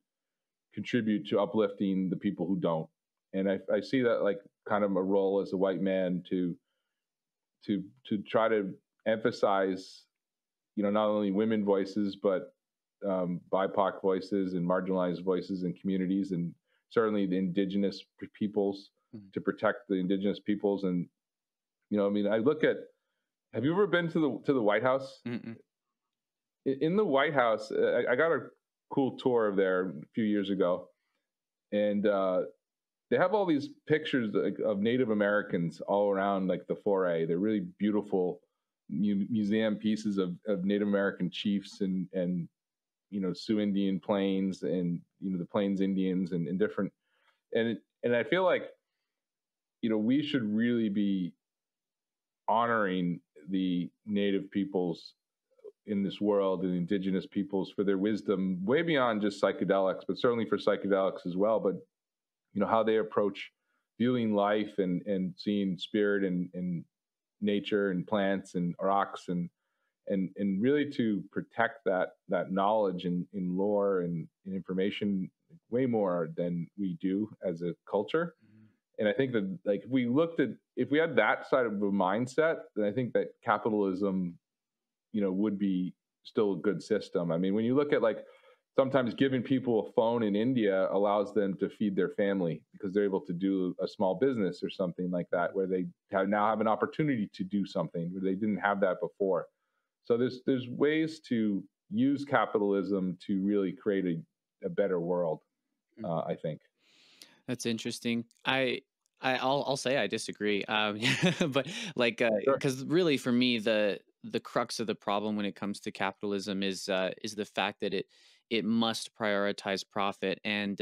contribute to uplifting the people who don't. And I see that like kind of a role as a white man to try to emphasize, not only women voices, but BIPOC voices and marginalized voices in communities, and certainly the indigenous peoples, to protect the indigenous peoples. And, I mean, I look at, have you ever been to the White House? Mm-mm. In the White House, I got a cool tour of there a few years ago, and they have all these pictures of Native Americans all around, like the foray. They're really beautiful museum pieces of Native American chiefs and Sioux Indian Plains and the Plains Indians and different, and I feel like we should really be honoring the Native peoples in this world and indigenous peoples for their wisdom, way beyond just psychedelics, but certainly for psychedelics as well. But how they approach viewing life and seeing spirit and nature and plants and rocks and really to protect that knowledge and lore and information way more than we do as a culture. And I think that like if we had that side of a mindset, then I think that capitalism, would be still a good system. I mean, when you look at like sometimes giving people a phone in India allows them to feed their family because they're able to do a small business or something like that, where they now have an opportunity to do something where they didn't have that before. So there's ways to use capitalism to really create a better world, I think. That's interesting. I'll say I disagree, but like Sure. because really for me the crux of the problem when it comes to capitalism is the fact that it must prioritize profit, and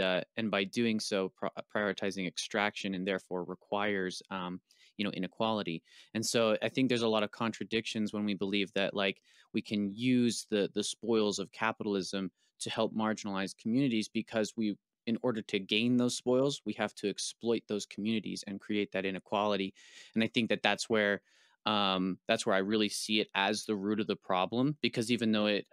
by doing so prioritizing extraction, and therefore requires inequality. And so I think there's a lot of contradictions when we believe that like we can use the spoils of capitalism to help marginalized communities, because in order to gain those spoils, we have to exploit those communities and create that inequality. And I think that that's where I really see it as the root of the problem, because even though it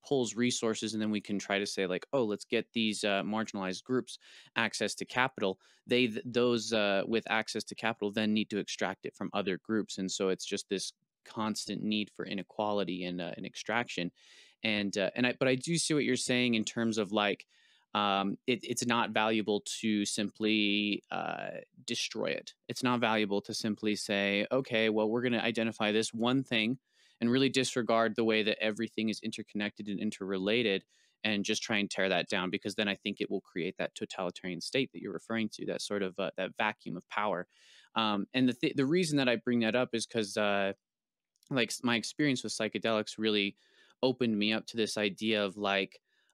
pulls resources, and then we can try to say like, oh, let's get these marginalized groups access to capital. Those with access to capital then need to extract it from other groups, and so it's just this constant need for inequality and extraction. But I do see what you're saying in terms of like it's not valuable to simply destroy it. It's not valuable to simply say, okay, well, we're going to identify this one thing and really disregard the way that everything is interconnected and interrelated, and just try and tear that down, because then I think it will create that totalitarian state that you're referring to, that sort of that vacuum of power. And the reason that I bring that up is because like my experience with psychedelics really opened me up to this idea of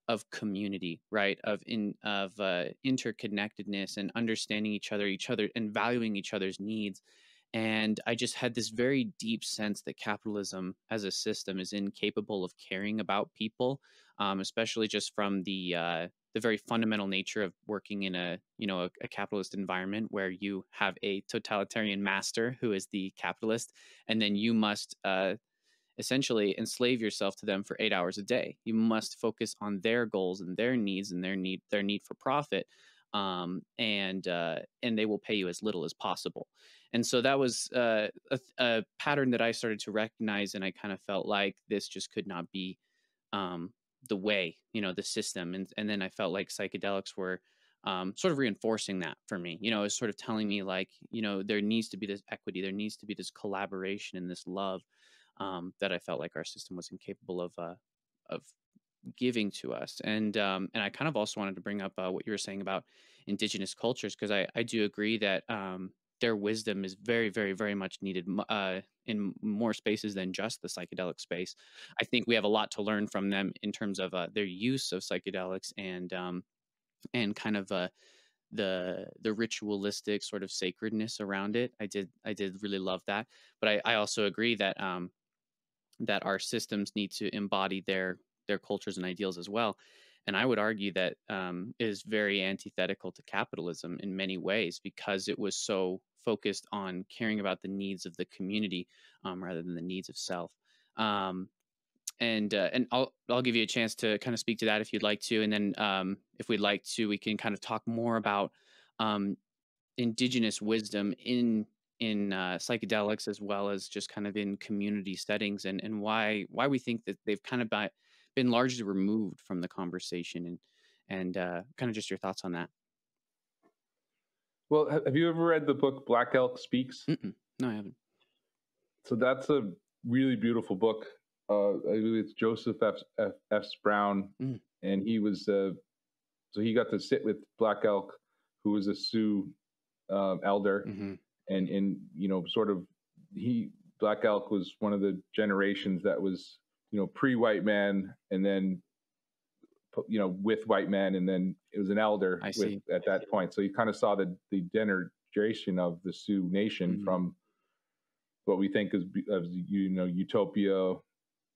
of community, right? Of interconnectedness and understanding each other and valuing each other's needs. And I just had this very deep sense that capitalism as a system is incapable of caring about people, especially just from the very fundamental nature of working in a capitalist environment where you have a totalitarian master who is the capitalist, and then you must essentially enslave yourself to them for 8 hours a day. You must focus on their goals and their needs and their need for profit, and they will pay you as little as possible. And so that was a pattern that I started to recognize, and I kind of felt like this just could not be the way, the system. And then I felt like psychedelics were sort of reinforcing that for me. It was sort of telling me like, there needs to be this equity, there needs to be this collaboration and this love that I felt like our system was incapable of giving to us. And I kind of also wanted to bring up what you were saying about indigenous cultures, because I do agree that their wisdom is very, very, very much needed in more spaces than just the psychedelic space. I think we have a lot to learn from them in terms of their use of psychedelics and kind of the ritualistic sort of sacredness around it. I did really love that, but I also agree that that our systems need to embody their cultures and ideals as well. And I would argue that is very antithetical to capitalism in many ways, because it was so focused on caring about the needs of the community rather than the needs of self. And I'll give you a chance to kind of speak to that if you'd like to, and then if we'd like to, we can kind of talk more about indigenous wisdom in psychedelics, as well as just kind of in community settings, and why we think that they've kind of been largely removed from the conversation, and kind of just your thoughts on that. Well, have you ever read the book Black Elk Speaks? Mm-mm. No, I haven't. So that's a really beautiful book. I believe it's Joseph F. Brown, and he was so he got to sit with Black Elk, who was a Sioux elder, and you know, sort of Black Elk was one of the generations that was, you know, pre-white man, and then, you know, with white man, and then it was an elder at that point. So you kind of saw the degeneration of the Sioux Nation from what we think is, you know, utopia,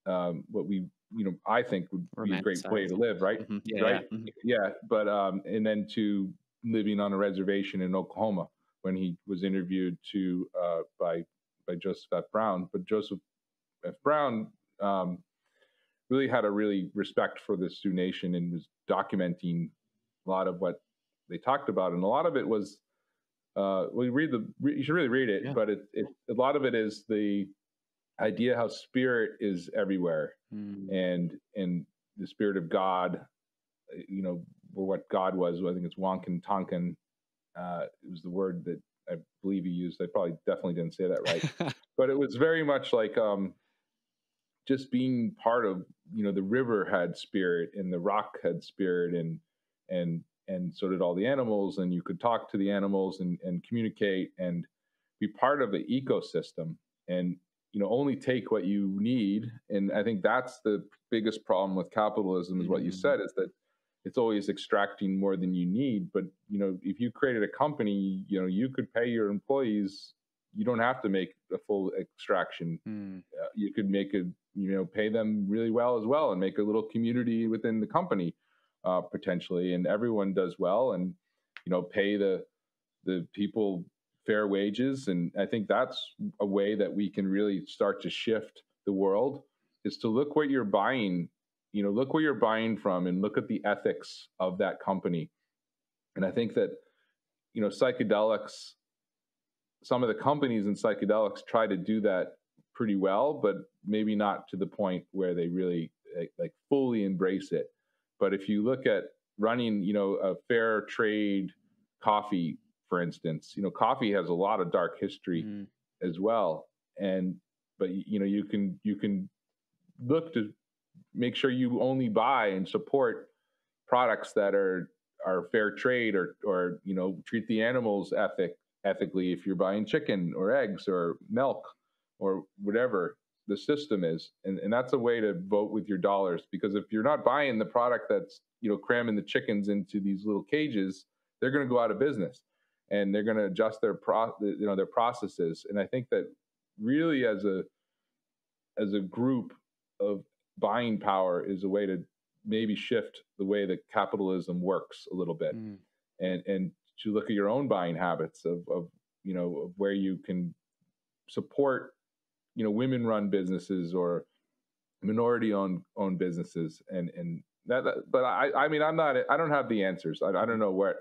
what we, you know, I think would be a great way to live, right? Yeah. But and then to living on a reservation in Oklahoma, when he was interviewed by Joseph F. Brown. But Joseph F. Brown really had a really respect for the Sioux Nation and was documenting a lot of what they talked about, and a lot of it was you should really read it, but a lot of it is the idea how spirit is everywhere, and the spirit of God, you know, or what God was. I think it's Wonkin Tonkin. It was the word that I believe he used. I definitely didn't say that right, but it was very much like just being part of, you know, the river had spirit and the rock had spirit, and so did all the animals, and you could talk to the animals and communicate and be part of the ecosystem, and, you know, only take what you need. And I think that's the biggest problem with capitalism, is what you said, is that it's always extracting more than you need. But, you know, if you created a company, you know, you could pay your employees. You don't have to make a full extraction. You could pay them really well as well, and make a little community within the company, potentially, and everyone does well, and, you know, pay the people fair wages. And I think that's a way that we can really start to shift the world, is to look what you're buying, you know, look where you're buying from, and look at the ethics of that company. And I think that, you know, psychedelics, some of the companies in psychedelics try to do that pretty well, but maybe not to the point where they really like fully embrace it. But if you look at running, you know, a fair trade coffee, for instance, you know, coffee has a lot of dark history as well. But you know, you can look to make sure you only buy and support products that are fair trade, or you know, treat the animals ethically if you're buying chicken or eggs or milk or whatever the system is. And that's a way to vote with your dollars, because if you're not buying the product that's, you know, cramming the chickens into these little cages, they're going to go out of business, and they're going to adjust their processes. And I think that really as a group of buying power is a way to maybe shift the way that capitalism works a little bit, and to look at your own buying habits of you know, of where you can support, you know, women-run businesses or minority-owned businesses, and that. But I mean, I don't have the answers. I don't know what,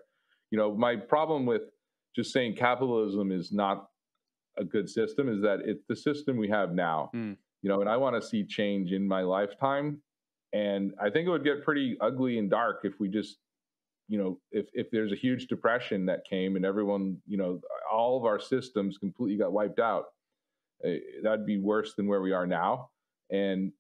you know, my problem with just saying capitalism is not a good system is that it's the system we have now, you know, and I want to see change in my lifetime. And I think it would get pretty ugly and dark if we just, you know, if there's a huge depression that came and everyone, you know, all of our systems completely got wiped out. That'd be worse than where we are now. And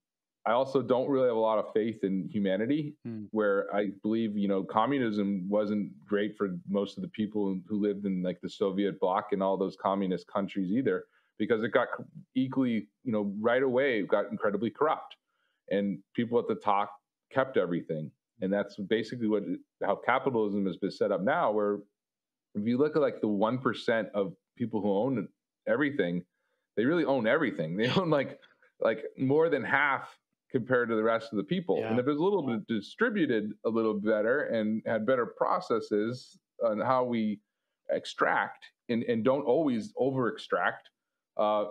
I also don't really have a lot of faith in humanity, where I believe, communism wasn't great for most of the people who lived in like the Soviet bloc and all those communist countries either, because it got equally, right away, it got incredibly corrupt, and people at the top kept everything. And that's basically how capitalism has been set up now, where if you look at like the 1% of people who own everything, they really own everything. They own like more than half compared to the rest of the people. Yeah. And if it's a little bit distributed a little better and had better processes on how we extract and don't always over extract,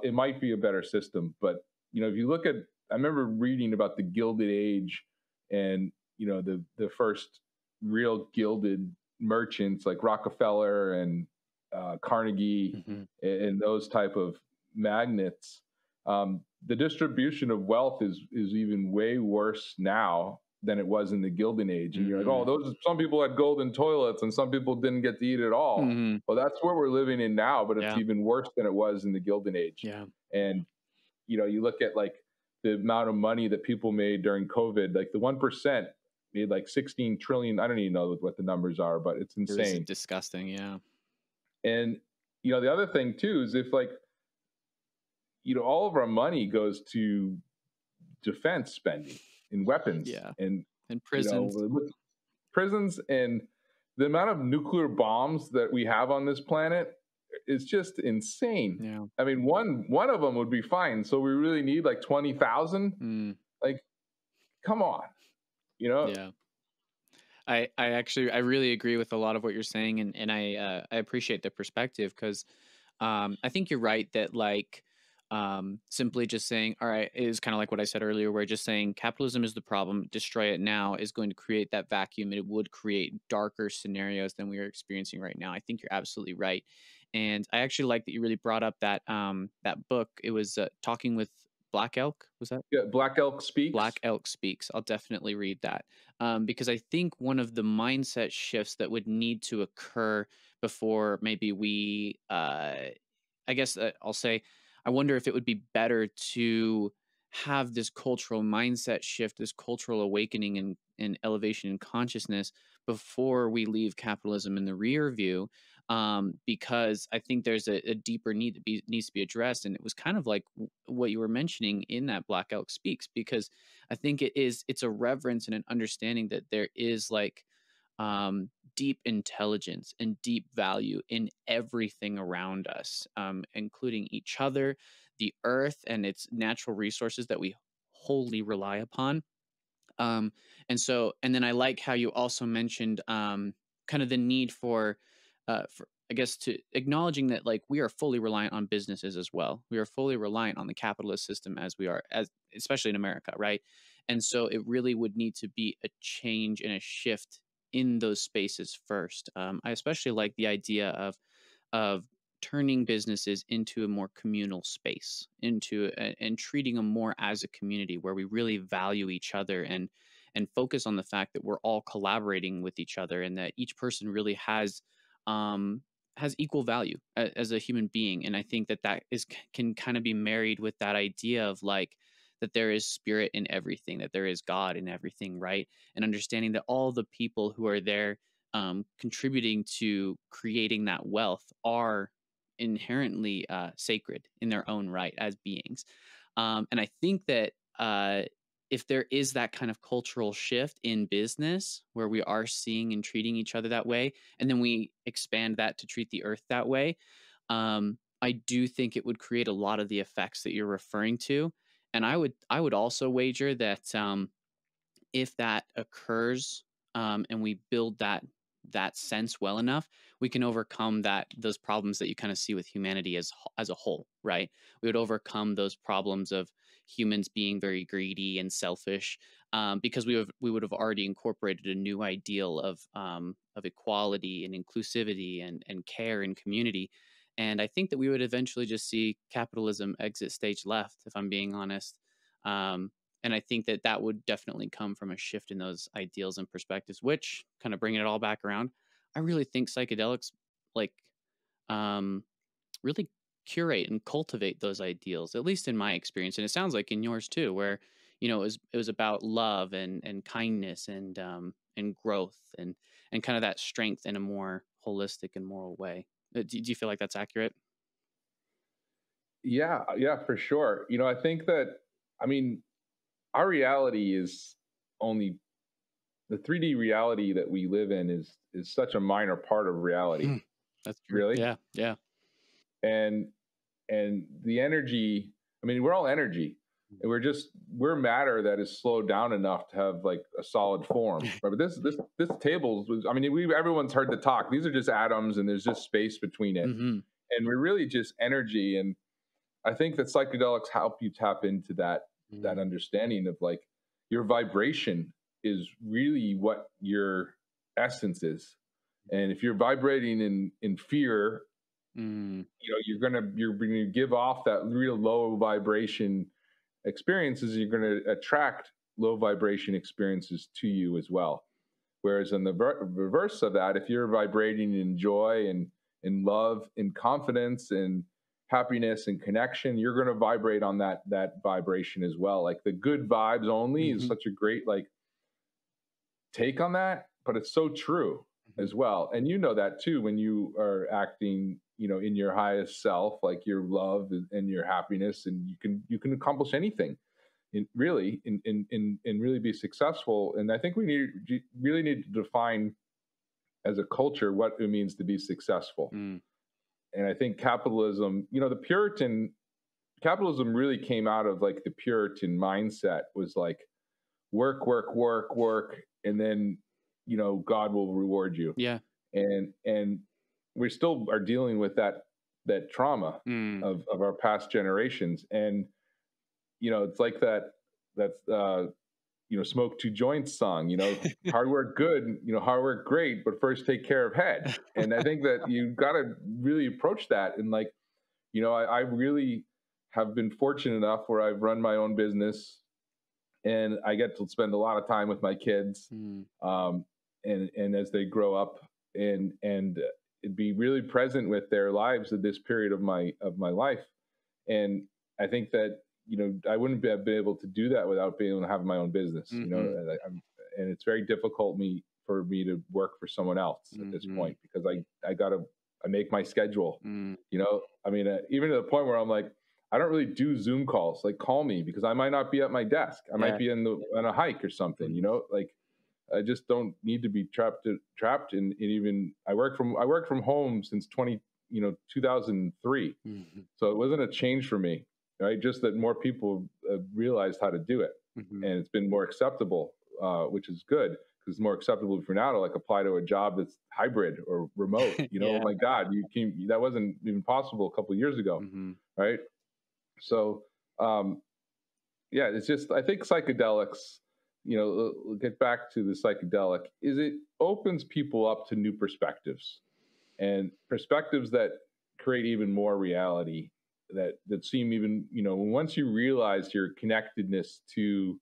it might be a better system. But, if you look at, I remember reading about the Gilded Age and, the first real gilded merchants like Rockefeller and Carnegie and those type of magnates. The distribution of wealth is even way worse now than it was in the Gilded Age. And you're like, some people had golden toilets and some people didn't get to eat at all. Well, that's where we're living in now, but it's even worse than it was in the Gilded Age. Yeah. And, you look at like the amount of money that people made during COVID, like the 1% made like 16 trillion. I don't even know what the numbers are, but it's insane. It's disgusting. Yeah. And, the other thing too, is if like, all of our money goes to defense spending and weapons and prisons, prisons, and the amount of nuclear bombs that we have on this planet is just insane. Yeah. I mean, one of them would be fine. So we really need like 20,000. Like, come on, Yeah. I really agree with a lot of what you're saying, and I appreciate the perspective, because I think you're right that like simply just saying, all right, is kind of like what I said earlier, where just saying capitalism is the problem, destroy it now, is going to create that vacuum, and it would create darker scenarios than we are experiencing right now. I think you're absolutely right. And I actually like that you really brought up that that book. It was Talking with Black Elk. Was that? Yeah, Black Elk Speaks. Black Elk Speaks. I'll definitely read that, because I think one of the mindset shifts that would need to occur before maybe we, I guess I'll say, I wonder if it would be better to have this cultural mindset shift, this cultural awakening and elevation in consciousness before we leave capitalism in the rear view, because I think there's a deeper need that needs to be addressed. And it was kind of like what you were mentioning in that Black Elk Speaks, because I think it's a reverence and an understanding that there is like deep intelligence and deep value in everything around us, including each other, the earth, and its natural resources that we wholly rely upon. And then I like how you also mentioned kind of the need for I guess to acknowledging that like we are fully reliant on businesses as well. We are fully reliant on the capitalist system especially in America, right? And so it really would need to be a change and a shift in those spaces first. I especially like the idea of turning businesses into a more communal space, and treating them more as a community where we really value each other and focus on the fact that we're all collaborating with each other, and that each person really has equal value as a human being. And I think that can kind of be married with that idea of like that there is spirit in everything, that there is God in everything, right? And understanding that all the people who are there contributing to creating that wealth are inherently sacred in their own right as beings. And I think that if there is that kind of cultural shift in business where we are seeing and treating each other that way, and then we expand that to treat the earth that way, I do think it would create a lot of the effects that you're referring to. And I would also wager that if that occurs, and we build that sense well enough, we can overcome those problems that you kind of see with humanity as a whole, right? We would overcome those problems of humans being very greedy and selfish, because we would have already incorporated a new ideal of equality and inclusivity and care and community. And I think that we would eventually just see capitalism exit stage left, if I'm being honest. And I think that would definitely come from a shift in those ideals and perspectives, which, kind of bringing it all back around, I really think psychedelics like really curate and cultivate those ideals, at least in my experience. And it sounds like in yours too, where, it was about love and kindness and growth and kind of that strength in a more holistic and moral way. Do you feel like that's accurate? Yeah, yeah, for sure. I think that, I mean, our reality is only the 3D reality that we live in is such a minor part of reality. That's true. Really. Yeah. Yeah. And the energy, I mean, we're all energy, and we're matter that is slowed down enough to have like a solid form. Right? But this table was, I mean, everyone's heard the talk. These are just atoms, and there's just space between it, Mm-hmm. and we're really just energy. And I think that psychedelics help you tap into that understanding of like your vibration is really what your essence is. And if you're vibrating in fear, you're gonna give off that real low vibration experiences. You're gonna attract low vibration experiences to you as well. Whereas in the reverse of that, if you're vibrating in joy and in love, in confidence and happiness and connection, you're going to vibrate on that vibration as well. Like the good vibes only is such a great like take on that, but it's so true as well. And that too when you are acting, in your highest self, like your love and your happiness, and you can accomplish anything and really be successful. And I think we really need to define as a culture what it means to be successful. And I think capitalism, capitalism really came out of like the Puritan mindset, was like work, work, work, work, and then, God will reward you. Yeah. And we still are dealing with that trauma of our past generations. And, it's like that's Smoke Two Joints song, hard work good, hard work great, but first take care of head. And I think that you've got to really approach that. And like, I really have been fortunate enough where I've run my own business and I get to spend a lot of time with my kids, and as they grow up and be really present with their lives at this period of my life. And I think that, I wouldn't have been able to do that without being able to have my own business, and it's very difficult for me to work for someone else at this point, because I make my schedule, I mean, even to the point where I'm like, I don't really do Zoom calls, like call me, because I might not be at my desk. I might be on a hike or something, like I just don't need to be trapped in even, I work from home since 2003. So it wasn't a change for me. Right, just that more people realized how to do it, and it's been more acceptable, which is good, because it's more acceptable for now to like apply to a job that's hybrid or remote. Oh my God, that wasn't even possible a couple of years ago, right? So, it's just, I think psychedelics. We'll get back to the psychedelic. It opens people up to new perspectives, and perspectives that create even more reality. That seem even, once you realize your connectedness to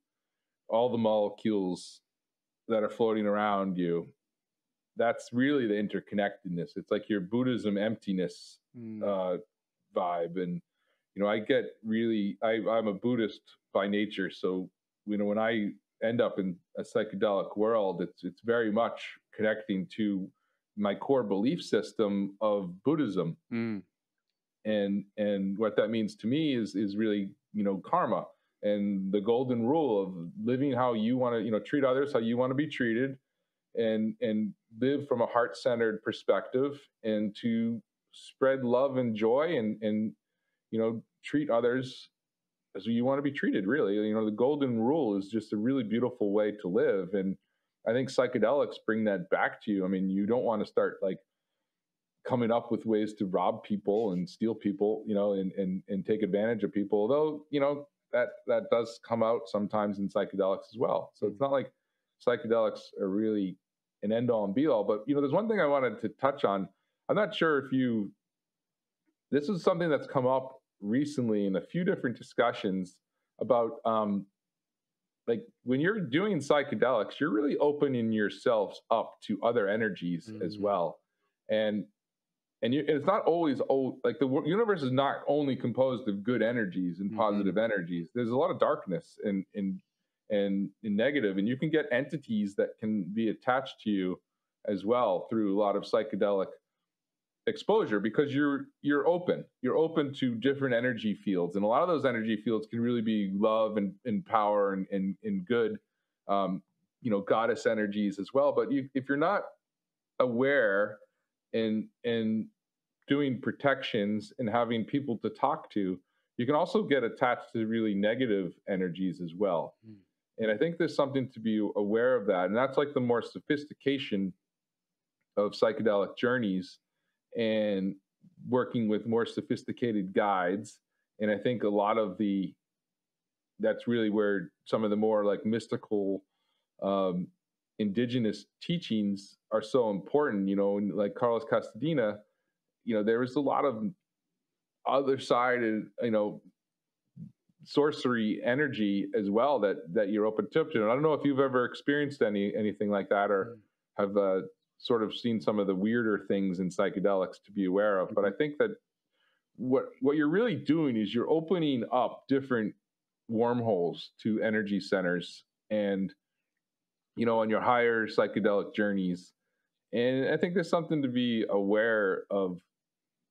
all the molecules that are floating around you, that's really the interconnectedness. It's like your Buddhism emptiness vibe. And, I'm a Buddhist by nature. So, when I end up in a psychedelic world, it's very much connecting to my core belief system of Buddhism. And what that means to me is really, karma and the golden rule of living how you want to, treat others how you want to be treated, and live from a heart-centered perspective, and to spread love and joy, and treat others as you want to be treated, really. The golden rule is just a really beautiful way to live. And I think psychedelics bring that back to you. I mean, you don't want to start like coming up with ways to rob people and steal people, and take advantage of people. Although, that does come out sometimes in psychedelics as well. So it's not like psychedelics are really an end all and be all. But, there's one thing I wanted to touch on. I'm not sure if this is something that's come up recently in a few different discussions about, like when you're doing psychedelics, you're really opening yourselves up to other energies as well. And it's not always like the universe is not only composed of good energies and positive energies. There's a lot of darkness and and negative. And you can get entities that can be attached to you as well through a lot of psychedelic exposure, because you're open to different energy fields, and a lot of those energy fields can really be love and power and good, goddess energies as well. But if you're not aware and doing protections and having people to talk to, you can also get attached to really negative energies as well. And I think there's something to be aware of that, and that's like the more sophistication of psychedelic journeys and working with more sophisticated guides. And I think a lot of that's really where some of the more like mystical indigenous teachings are so important, like Carlos Castadina, there was a lot of other side, sorcery energy as well that you're open to. And I don't know if you've ever experienced anything like that, or have sort of seen some of the weirder things in psychedelics to be aware of. But I think that what you're really doing is you're opening up different wormholes to energy centers, and on your higher psychedelic journeys. And I think there's something to be aware of.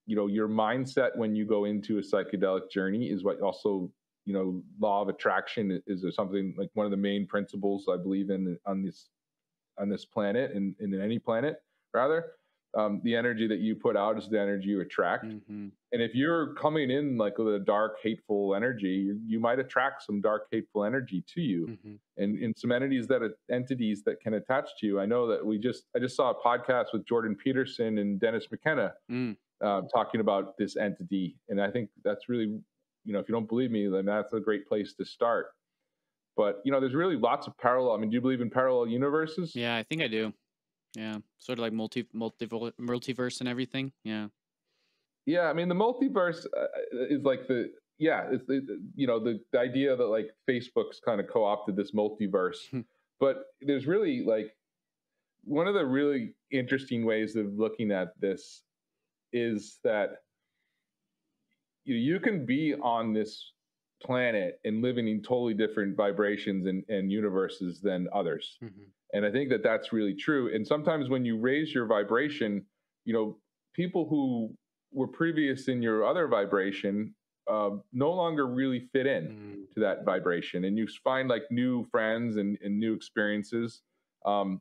Your mindset when you go into a psychedelic journey is what also, law of attraction is something like one of the main principles I believe in on this planet, and in any planet rather. The energy that you put out is the energy you attract. And if you're coming in like with a dark, hateful energy, you might attract some dark, hateful energy to you, and some entities that can attach to you. I know that I just saw a podcast with Jordan Peterson and Dennis McKenna talking about this entity, and I think that's really, if you don't believe me, then that's a great place to start. But there's really lots of parallel. I mean, do you believe in parallel universes? Yeah, I think I do. Yeah, sort of like multiverse and everything. Yeah. Yeah, I mean, the multiverse is like it's the idea that like Facebook's kind of co-opted this multiverse, but there's really like one of the really interesting ways of looking at this is that you can be on this planet and living in totally different vibrations and universes than others. And I think that that's really true. And sometimes when you raise your vibration, people who were previous in your other vibration no longer really fit in to that vibration. And you find like new friends and new experiences. And,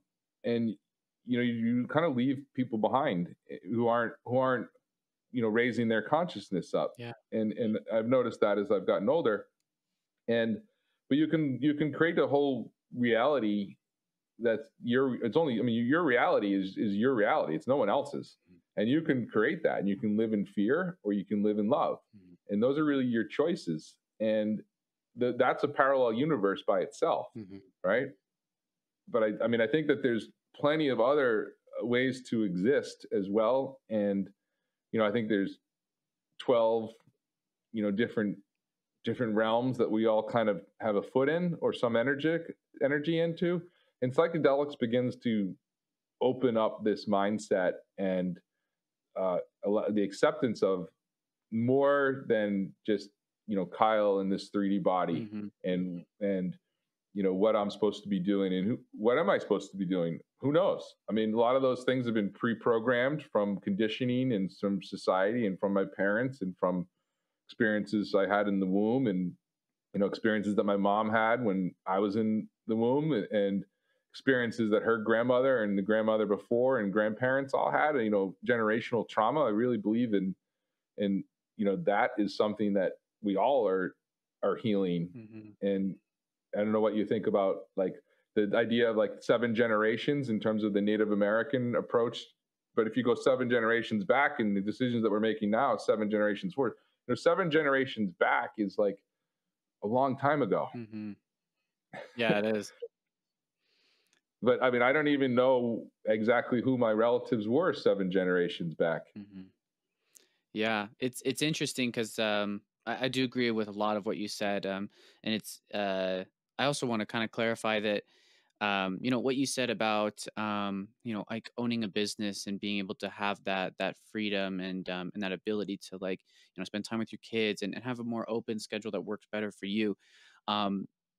you kind of leave people behind who aren't raising their consciousness up. Yeah. And I've noticed that as I've gotten older. But you can create a whole reality that's your reality is your reality. It's no one else's. And you can create that, and you can live in fear or you can live in love. And those are really your choices. And that's a parallel universe by itself. Right. But I think that there's plenty of other ways to exist as well. And, I think there's 12, different realms that we all kind of have a foot in, or some energy into. And psychedelics begins to open up this mindset and the acceptance of more than just, Kyle in this 3D body and what I'm supposed to be doing, and what am I supposed to be doing? Who knows? I mean, a lot of those things have been pre-programmed from conditioning and from society and from my parents and from experiences I had in the womb, and, experiences that my mom had when I was in the womb, and experiences that her grandmother and the grandmother before and grandparents all had, generational trauma. I really believe in, that is something that we all are healing. And I don't know what you think about like the idea of like 7 generations in terms of the Native American approach. But if you go 7 generations back, and the decisions that we're making now, 7 generations forward, 7 generations back is like a long time ago. Yeah, it is. But I mean, I don't even know exactly who my relatives were 7 generations back. Yeah, it's interesting because I do agree with a lot of what you said. And it's I also want to kind of clarify that what you said about like owning a business and being able to have that freedom and that ability to like spend time with your kids and have a more open schedule that works better for you.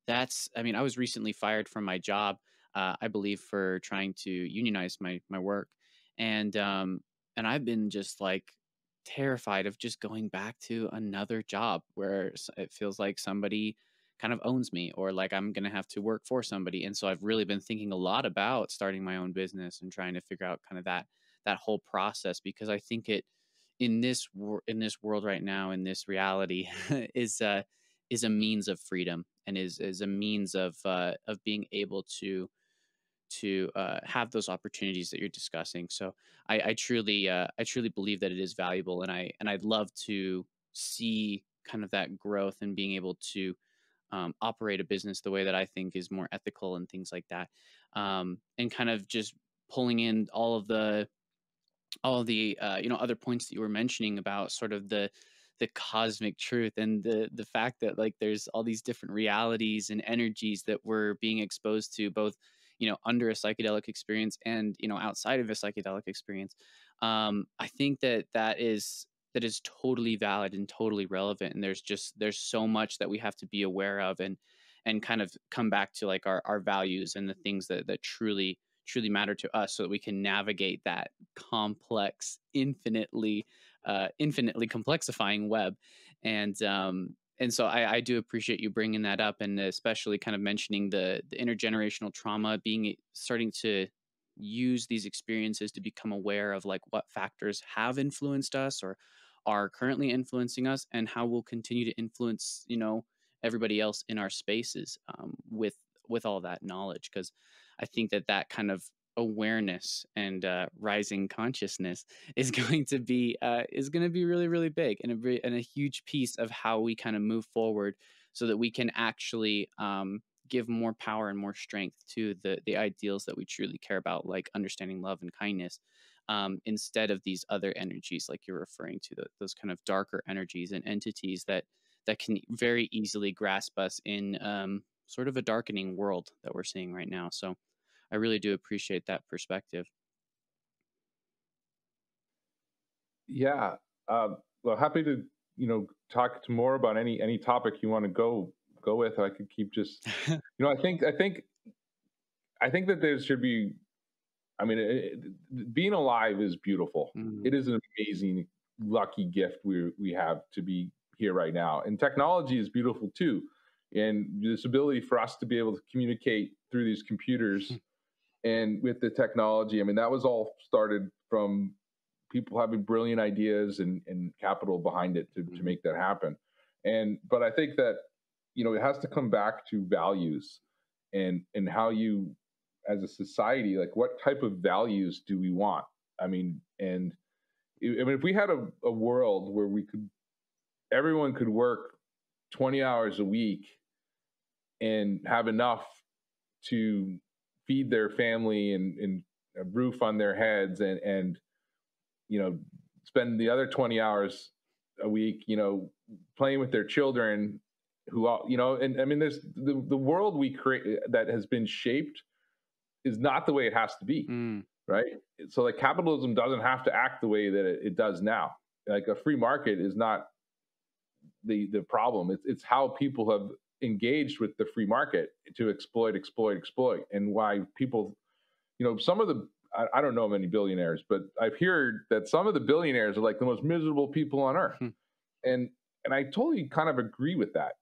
I mean, I was recently fired from my job, I believe for trying to unionize my work. And I've been just like terrified of just going back to another job where it feels like somebody kind of owns me, or like I'm going to have to work for somebody. And so I've really been thinking a lot about starting my own business and trying to figure out kind of that whole process, because I think it in this world right now, in this reality, is a means of freedom, and is a means of being able to have those opportunities that you're discussing. So I truly believe that it is valuable, and I'd love to see kind of that growth and being able to operate a business the way that I think is more ethical and things like that, and kind of just pulling in all of the other points that you were mentioning about sort of the cosmic truth, and the fact that like there's all these different realities and energies that we're being exposed to, both under a psychedelic experience and outside of a psychedelic experience. I think that is totally valid and totally relevant, and there's so much that we have to be aware of, and kind of come back to like our values and the things that truly matter to us, so that we can navigate that complex, infinitely complexifying web. And so I do appreciate you bringing that up, and especially kind of mentioning the intergenerational trauma, starting to use these experiences to become aware of like what factors have influenced us or are currently influencing us, and how we'll continue to influence everybody else in our spaces, with all that knowledge. Because I think that kind of awareness and rising consciousness is going to be really, really big, and a huge piece of how we kind of move forward, so that we can actually give more power and more strength to the ideals that we truly care about, like understanding love and kindness, instead of these other energies like you're referring to, those kind of darker energies and entities that can very easily grasp us in sort of a darkening world that we're seeing right now. So I really do appreciate that perspective. Yeah. Well, happy to talk to more about any topic you want to go with. I could keep just I think that there should be. I mean, being alive is beautiful. It is an amazing, lucky gift we have to be here right now, and technology is beautiful too. And this ability for us to be able to communicate through these computers and with the technology, I mean, that was all started from people having brilliant ideas and capital behind it to make that happen. But I think that, it has to come back to values and how you, as a society, like what type of values do we want? I mean, if we had a world where everyone could work 20 hours a week and have enough to feed their family and a roof on their heads, and spend the other 20 hours a week, playing with their children who, and I mean, there's the world we create that has been shaped is not the way it has to be. Right. So like capitalism doesn't have to act the way that it does now. Like a free market is not the problem. It's how people have engaged with the free market to exploit, and why people, some of the, I don't know many billionaires, but I've heard that some of the billionaires are like the most miserable people on earth. And I totally kind of agree with that.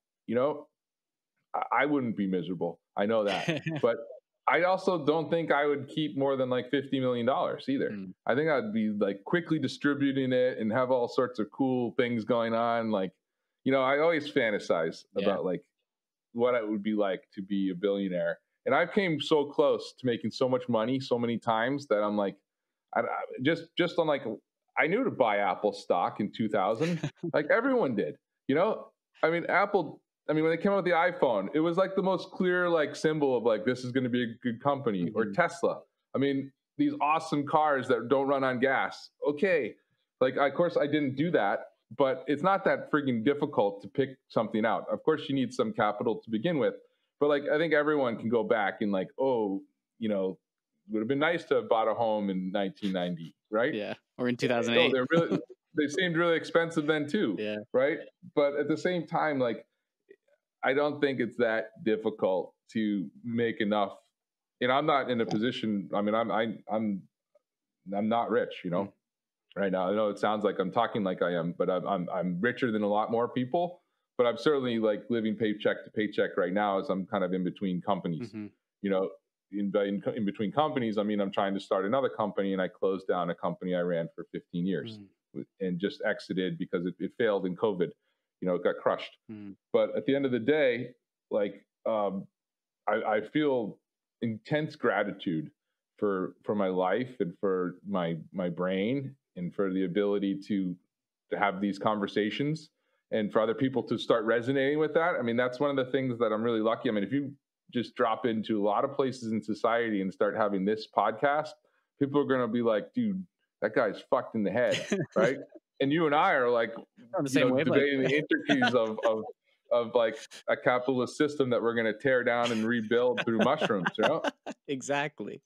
I wouldn't be miserable. I know that, but I also don't think I would keep more than like $50 million either. I think I'd be like quickly distributing it and have all sorts of cool things going on. Like, I always fantasize about like what it would be like to be a billionaire. And I came so close to making so much money so many times that I'm like, just on like, I knew to buy Apple stock in 2000, like everyone did, I mean, Apple, when they came out with the iPhone, it was like the most clear like symbol of like, this is going to be a good company. Or Tesla. I mean, these awesome cars that don't run on gas. Okay. Like, of course I didn't do that, but it's not that freaking difficult to pick something out. Of course you need some capital to begin with, but like, I think everyone can go back and like, it would have been nice to have bought a home in 1990, right? Yeah. Or in 2008. They seemed really expensive then too. Yeah. Right. But at the same time, like, I don't think it's that difficult to make enough. And I'm not in a position. I mean, I'm not rich, you know, right now. I know it sounds like I'm talking like I am, but I'm richer than a lot more people. But I'm certainly like living paycheck to paycheck right now, as I'm kind of in between companies. You know, in between companies, I mean, I'm trying to start another company, and I closed down a company I ran for 15 years and just exited because it failed in COVID. You know, it got crushed. But at the end of the day, like, I feel intense gratitude for my life and for my brain and for the ability to have these conversations and for other people to start resonating with that. I mean, that's one of the things that I'm really lucky. I mean, if you just drop into a lot of places in society and start having this podcast, people are going to be like, dude, that guy's fucked in the head, right? And you and I are like, on the same wavelength, debating the intricacies of like a capitalist system that we're going to tear down and rebuild through mushrooms, you know? Exactly.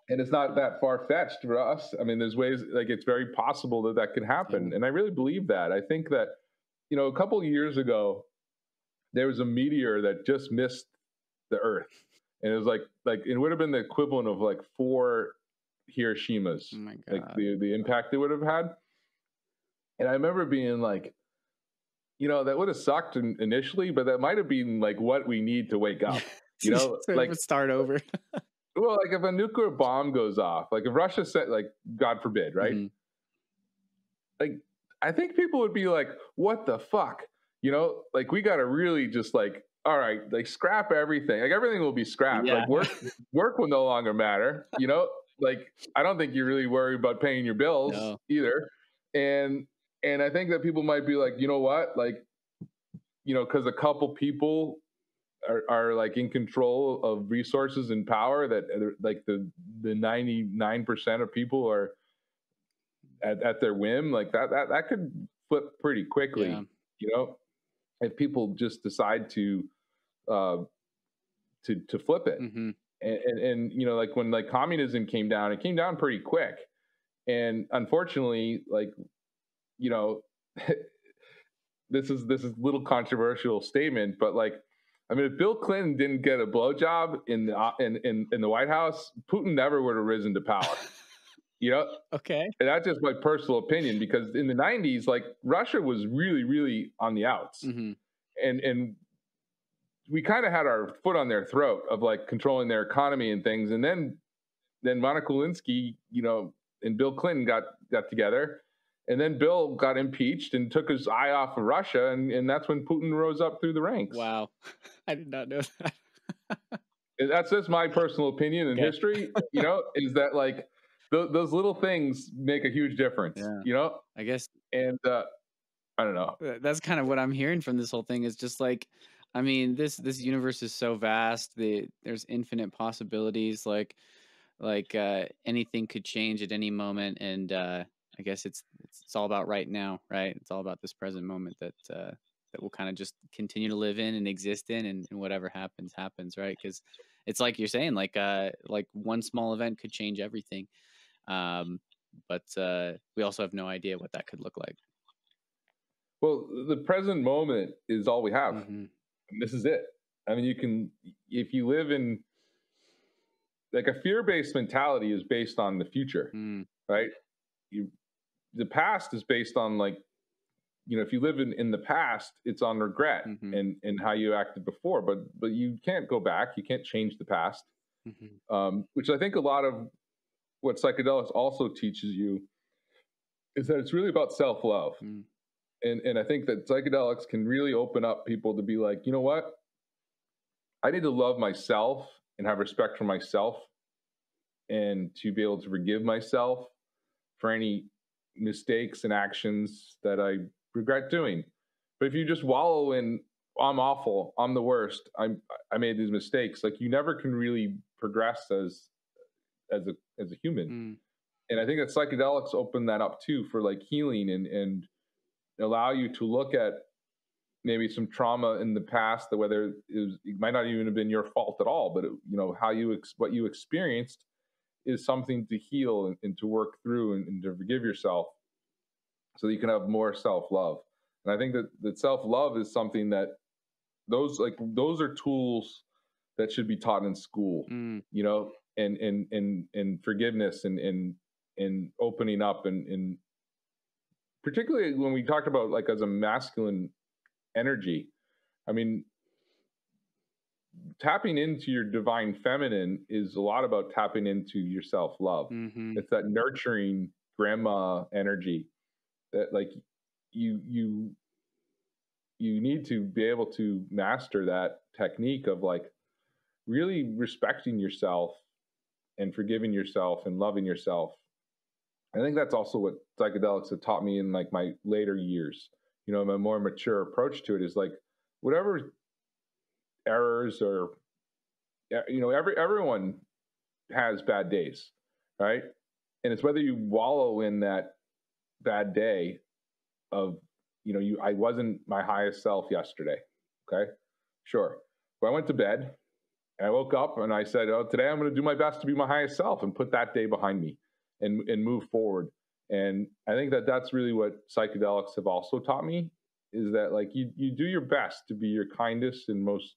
And it's not that far-fetched for us. I mean, there's ways, like, it's very possible that could happen. And I really believe that. I think that, you know, a couple of years ago, there was a meteor that just missed the Earth. And it was like it would have been the equivalent of like 4 Hiroshimas, oh my God. like the impact it would have had. And I remember being like, you know, that would have sucked initially, but that might have been like what we need to wake up, you know, so like start over. Well, like if a nuclear bomb goes off, like if Russia said, like, God forbid, right? Like, I think people would be like, what the fuck? You know, like, we got to really just like, all right, like, scrap everything. Like, everything will be scrapped. Yeah. Like, work will no longer matter, you know? Like, I don't think you really worry about paying your bills either. And I think that people might be like, you know what? Like, you know, because a couple people are like in control of resources and power, that like the 99% of people are at their whim. Like that could flip pretty quickly, you know, if people just decide to flip it. And you know, like when like communism came down, it came down pretty quick. And unfortunately, like, you know, this is a little controversial statement, but like, I mean, if Bill Clinton didn't get a blowjob in the White House, Putin never would have risen to power. You know? Okay. And that's just my personal opinion, because in the 90s, like, Russia was really, really on the outs. And we kind of had our foot on their throat of like controlling their economy and things. And then Monica Lewinsky, you know, and Bill Clinton got together. And then Bill got impeached and took his eye off of Russia, and that's when Putin rose up through the ranks. Wow. I did not know that. And that's just my personal opinion in history, you know, is that like those little things make a huge difference, you know? I guess. And I don't know. That's kind of what I'm hearing from this whole thing, is just like, I mean, this universe is so vast. There's infinite possibilities. Like anything could change at any moment. And I guess it's all about right now, right? It's all about this present moment that we'll kind of just continue to live in and exist in, and whatever happens, right? Because it's like you're saying, like one small event could change everything, but we also have no idea what that could look like. Well, the present moment is all we have. And this is it. I mean, if you live in like a fear-based mentality is based on the future, right? The past is based on, like, you know, if you live in the past, it's on regret and how you acted before, but you can't go back. You can't change the past, which I think a lot of what psychedelics also teaches you is that it's really about self-love. And I think that psychedelics can really open up people to be like, you know what? I need to love myself and have respect for myself, and to be able to forgive myself for any mistakes and actions that I regret doing. But if you just wallow in, I'm awful, I'm the worst, I made these mistakes, like, you never can really progress as a human. And I think that psychedelics open that up too, for like healing and allow you to look at maybe some trauma in the past, that whether it might not even have been your fault at all, but you know, what you experienced is something to heal and to work through and to forgive yourself, so that you can have more self-love. And I think that self-love is something that those are tools that should be taught in school, you know, and forgiveness and opening up and particularly when we talked about like as a masculine energy, I mean, tapping into your divine feminine is a lot about tapping into your self-love. It's that nurturing grandma energy that like you need to be able to master that technique of like really respecting yourself and forgiving yourself and loving yourself. I think that's also what psychedelics have taught me in like my later years. You know, my more mature approach to it is like whatever errors or, you know, everyone has bad days, right? And it's whether you wallow in that bad day of, you know, I wasn't my highest self yesterday. Okay, sure. But I went to bed and I woke up and I said, oh, today I'm going to do my best to be my highest self and put that day behind me and move forward. And I think that that's really what psychedelics have also taught me, is that like you do your best to be your kindest and most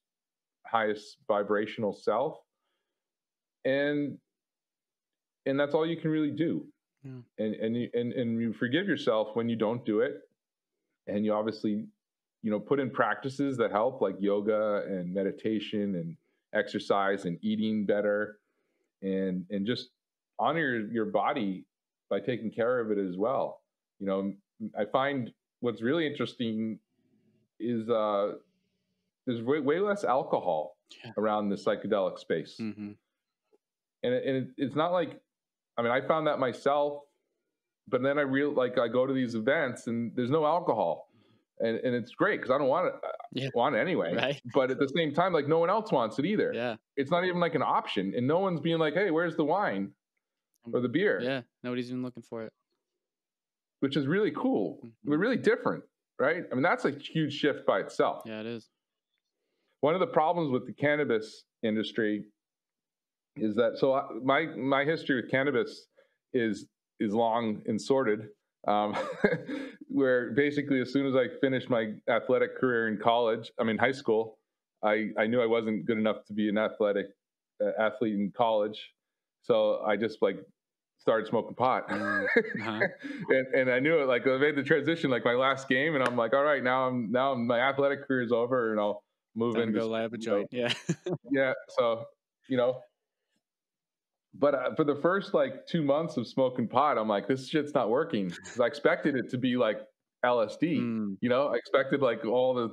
highest vibrational self. And that's all you can really do. Yeah. And you forgive yourself when you don't do it. And you obviously, you know, put in practices that help, like yoga and meditation and exercise and eating better, and just honor your body by taking care of it as well. You know, I find what's really interesting is there's way less alcohol around the psychedelic space. And it's not like, I mean, I found that myself, but then I go to these events and there's no alcohol, and it's great because I don't want it, want it anyway. Right. But at the same time, like no one else wants it either. Yeah. It's not even like an option, and no one's being like, hey, where's the wine or the beer? Yeah. Nobody's even looking for it. Which is really cool. We're really different, right? I mean, that's a huge shift by itself. Yeah, it is. One of the problems with the cannabis industry is that, so my history with cannabis is long and sordid, where basically as soon as I finished my athletic career in college, high school, I knew I wasn't good enough to be an athlete in college. So I just like started smoking pot. and I knew it, like I made the transition, like my last game, and I'm like, all right, now my athletic career is over and I'll move into go lab a joint. Yeah. Yeah. So, but for the first like 2 months of smoking pot, I'm like, this shit's not working, because I expected it to be like LSD. I expected like all of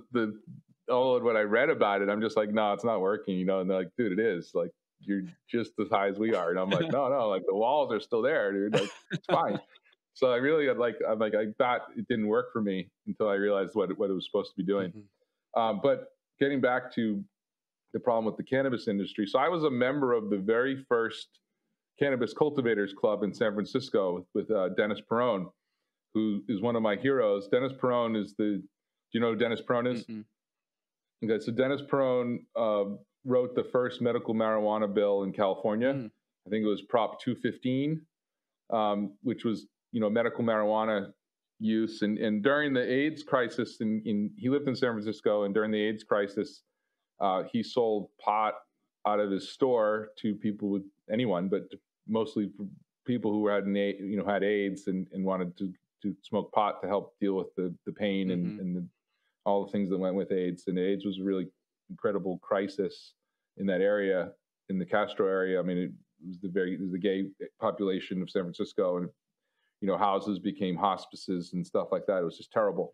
what I read about it. I'm just like, no, it's not working. And they're like, dude, it is. Like, you're just as high as we are. And I'm like, no, like the walls are still there, dude. Like, it's fine. So I really I thought it didn't work for me until I realized what it was supposed to be doing. But getting back to the problem with the cannabis industry. So I was a member of the very first Cannabis Cultivators Club in San Francisco with Dennis Perone, who is one of my heroes. Dennis Perone is do you know who Dennis Perone is? Okay, so Dennis Perone wrote the first medical marijuana bill in California. I think it was Prop 215, which was, medical marijuana use. And during the AIDS crisis, he lived in San Francisco, and during the AIDS crisis, he sold pot out of his store to people with anyone, but mostly people who had AIDS and wanted to smoke pot to help deal with the pain and all the things that went with AIDS. And AIDS was a really incredible crisis in that area, in the Castro area. I mean, it was the gay population of San Francisco, and houses became hospices and stuff like that. It was just terrible.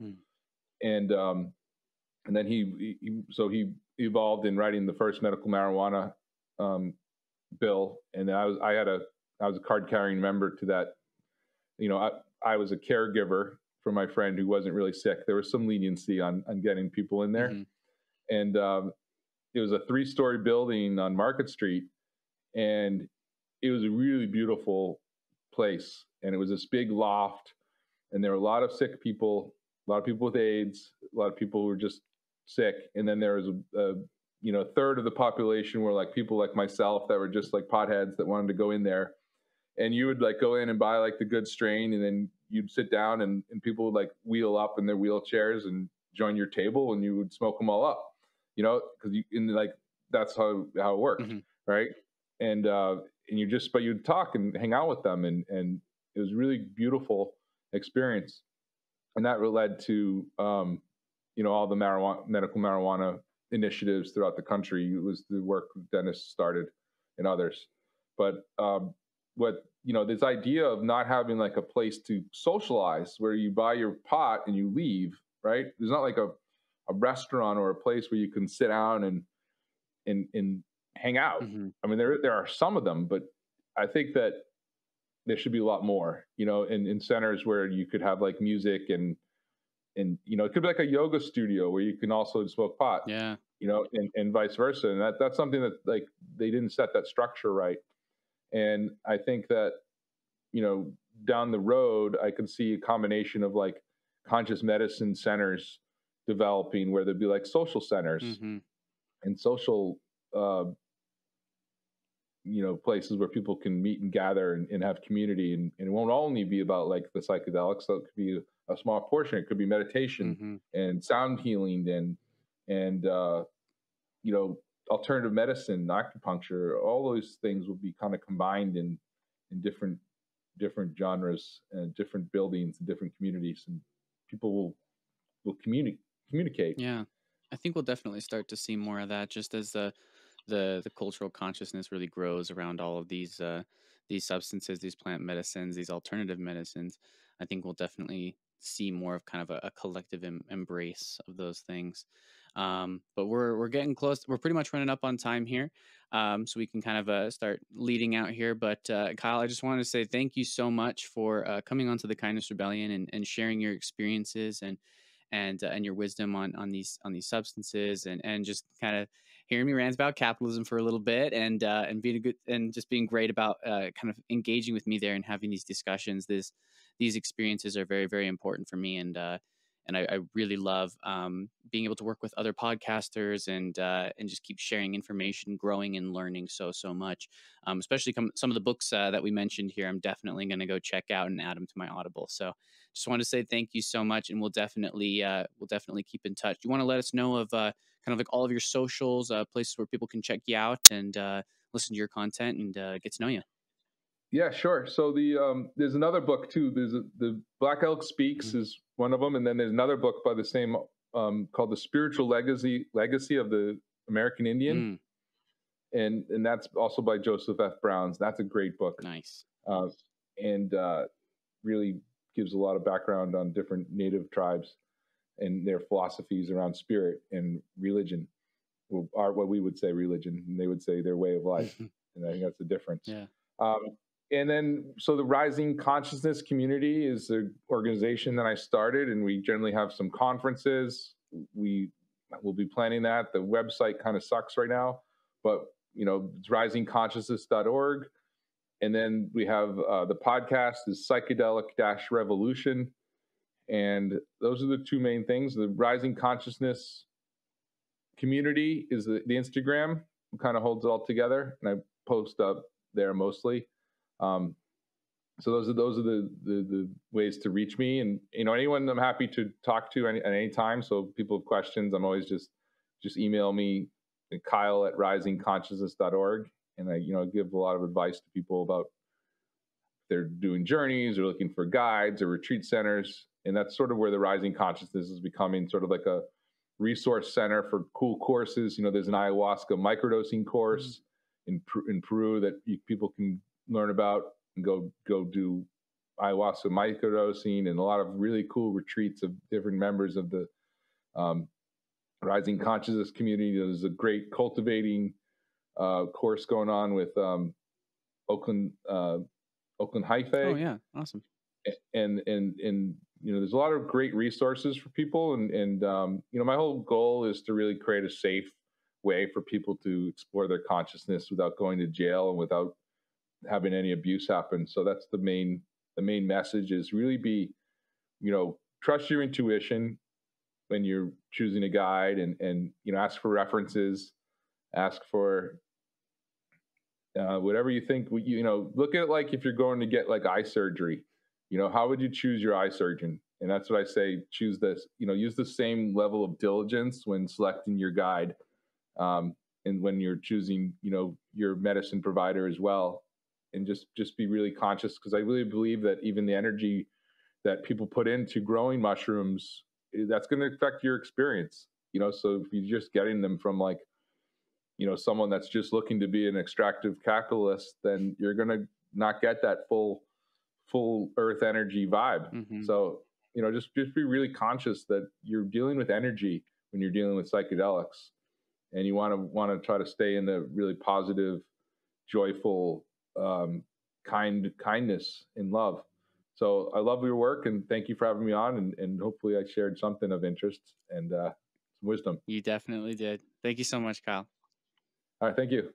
And then he evolved in writing the first medical marijuana bill, and I was a card carrying member to that. I was a caregiver for my friend who wasn't really sick. There was some leniency on getting people in there, and it was a 3-story building on Market Street, and it was a really beautiful place. And it was this big loft, and there were a lot of sick people, a lot of people with AIDS, a lot of people who were just sick. And then there was a third of the population were like people like myself that were just like potheads that wanted to go in there. And you would like go in and buy like the good strain, and then you'd sit down and people would like wheel up in their wheelchairs and join your table, and you would smoke them all up, because that's how it worked, Mm-hmm. right? And but you'd talk and hang out with them, and it was a really beautiful experience, and that led to all the medical marijuana initiatives throughout the country. It was the work Dennis started and others. But this idea of not having like a place to socialize where you buy your pot and you leave, right? There's not like a restaurant or a place where you can sit down and hang out. Mm-hmm. I mean, there are some of them, but I think that there should be a lot more, in centers where you could have like music and it could be like a yoga studio where you can also smoke pot, Yeah. and vice versa. And that's something that like they didn't set that structure right. And I think that, down the road, I could see a combination of like conscious medicine centers developing where there'd be like social centers Mm-hmm. and social, places where people can meet and gather and have community. And it won't only be about like the psychedelics. So it could be a small portion. It could be meditation Mm-hmm. and sound healing and alternative medicine, acupuncture. All those things will be kind of combined in different genres and different buildings and different communities, and people will communicate. Yeah, I think we'll definitely start to see more of that just as the cultural consciousness really grows around all of these substances, these plant medicines, these alternative medicines. I think we'll definitely see more of kind of a collective embrace of those things. But we're getting close. We're pretty much running up on time here, so we can kind of start leading out here. But Kyle, I just wanted to say thank you so much for coming onto the Kindness Rebellion and sharing your experiences and your wisdom on these substances and just kind of hearing me rant about capitalism for a little bit and being a good and just being great about kind of engaging with me there and having these discussions. These experiences are very, very important for me, and I really love being able to work with other podcasters and just keep sharing information, growing and learning so much. Especially some of the books that we mentioned here, I'm definitely going to go check out and add them to my Audible. So just want to say thank you so much, and we'll definitely keep in touch. You want to let us know of kind of like all of your socials, places where people can check you out and listen to your content and get to know you. Yeah, sure. So there's another book too. There's the Black Elk Speaks Mm-hmm. is one of them, and then there's another book by the same called The Spiritual Legacy of the American Indian, and that's also by Joseph F. Browns. That's a great book. Nice. And really gives a lot of background on different Native tribes and their philosophies around spirit and religion, are what we would say religion, and they would say their way of life. And I think that's the difference. Yeah. And then, so the Rising Consciousness Community is an organization that I started, and we generally have some conferences. We will be planning that. The website kind of sucks right now, but it's risingconsciousness.org. And then we have the podcast is Psychedelic-Revolution. And those are the two main things. The Rising Consciousness Community is the Instagram, kind of holds it all together, and I post up there mostly. So those are the ways to reach me, and anyone I'm happy to talk to at any time. So people have questions, I'm always just email me at kyle@risingconsciousness.org, and I give a lot of advice to people about if they're doing journeys or looking for guides or retreat centers, and that's sort of where the Rising Consciousness is becoming sort of like a resource center for cool courses. There's an ayahuasca microdosing course in Peru that people can learn about and go do ayahuasca microdosing, and a lot of really cool retreats of different members of the Rising Consciousness community. There's a great cultivating course going on with Oakland Haife. Oh yeah, awesome. And there's a lot of great resources for people, and my whole goal is to really create a safe way for people to explore their consciousness without going to jail and without having any abuse happen. So that's the main message, is really be, trust your intuition when you're choosing a guide, and ask for references, ask for whatever you think. Look at it like if you're going to get like eye surgery, how would you choose your eye surgeon? And that's what I say, choose this, use the same level of diligence when selecting your guide. And when you're choosing, your medicine provider as well, and just be really conscious, because I really believe that even the energy that people put into growing mushrooms, that's going to affect your experience. So if you're just getting them from like, someone that's just looking to be an extractive capitalist, then you're going to not get that full earth energy vibe. Mm-hmm. So, just be really conscious that you're dealing with energy when you're dealing with psychedelics, and you want to try to stay in the really positive, joyful, kindness and love. So I love your work, and thank you for having me on, and hopefully I shared something of interest and some wisdom. You definitely did. Thank you so much, Kyle. All right. Thank you.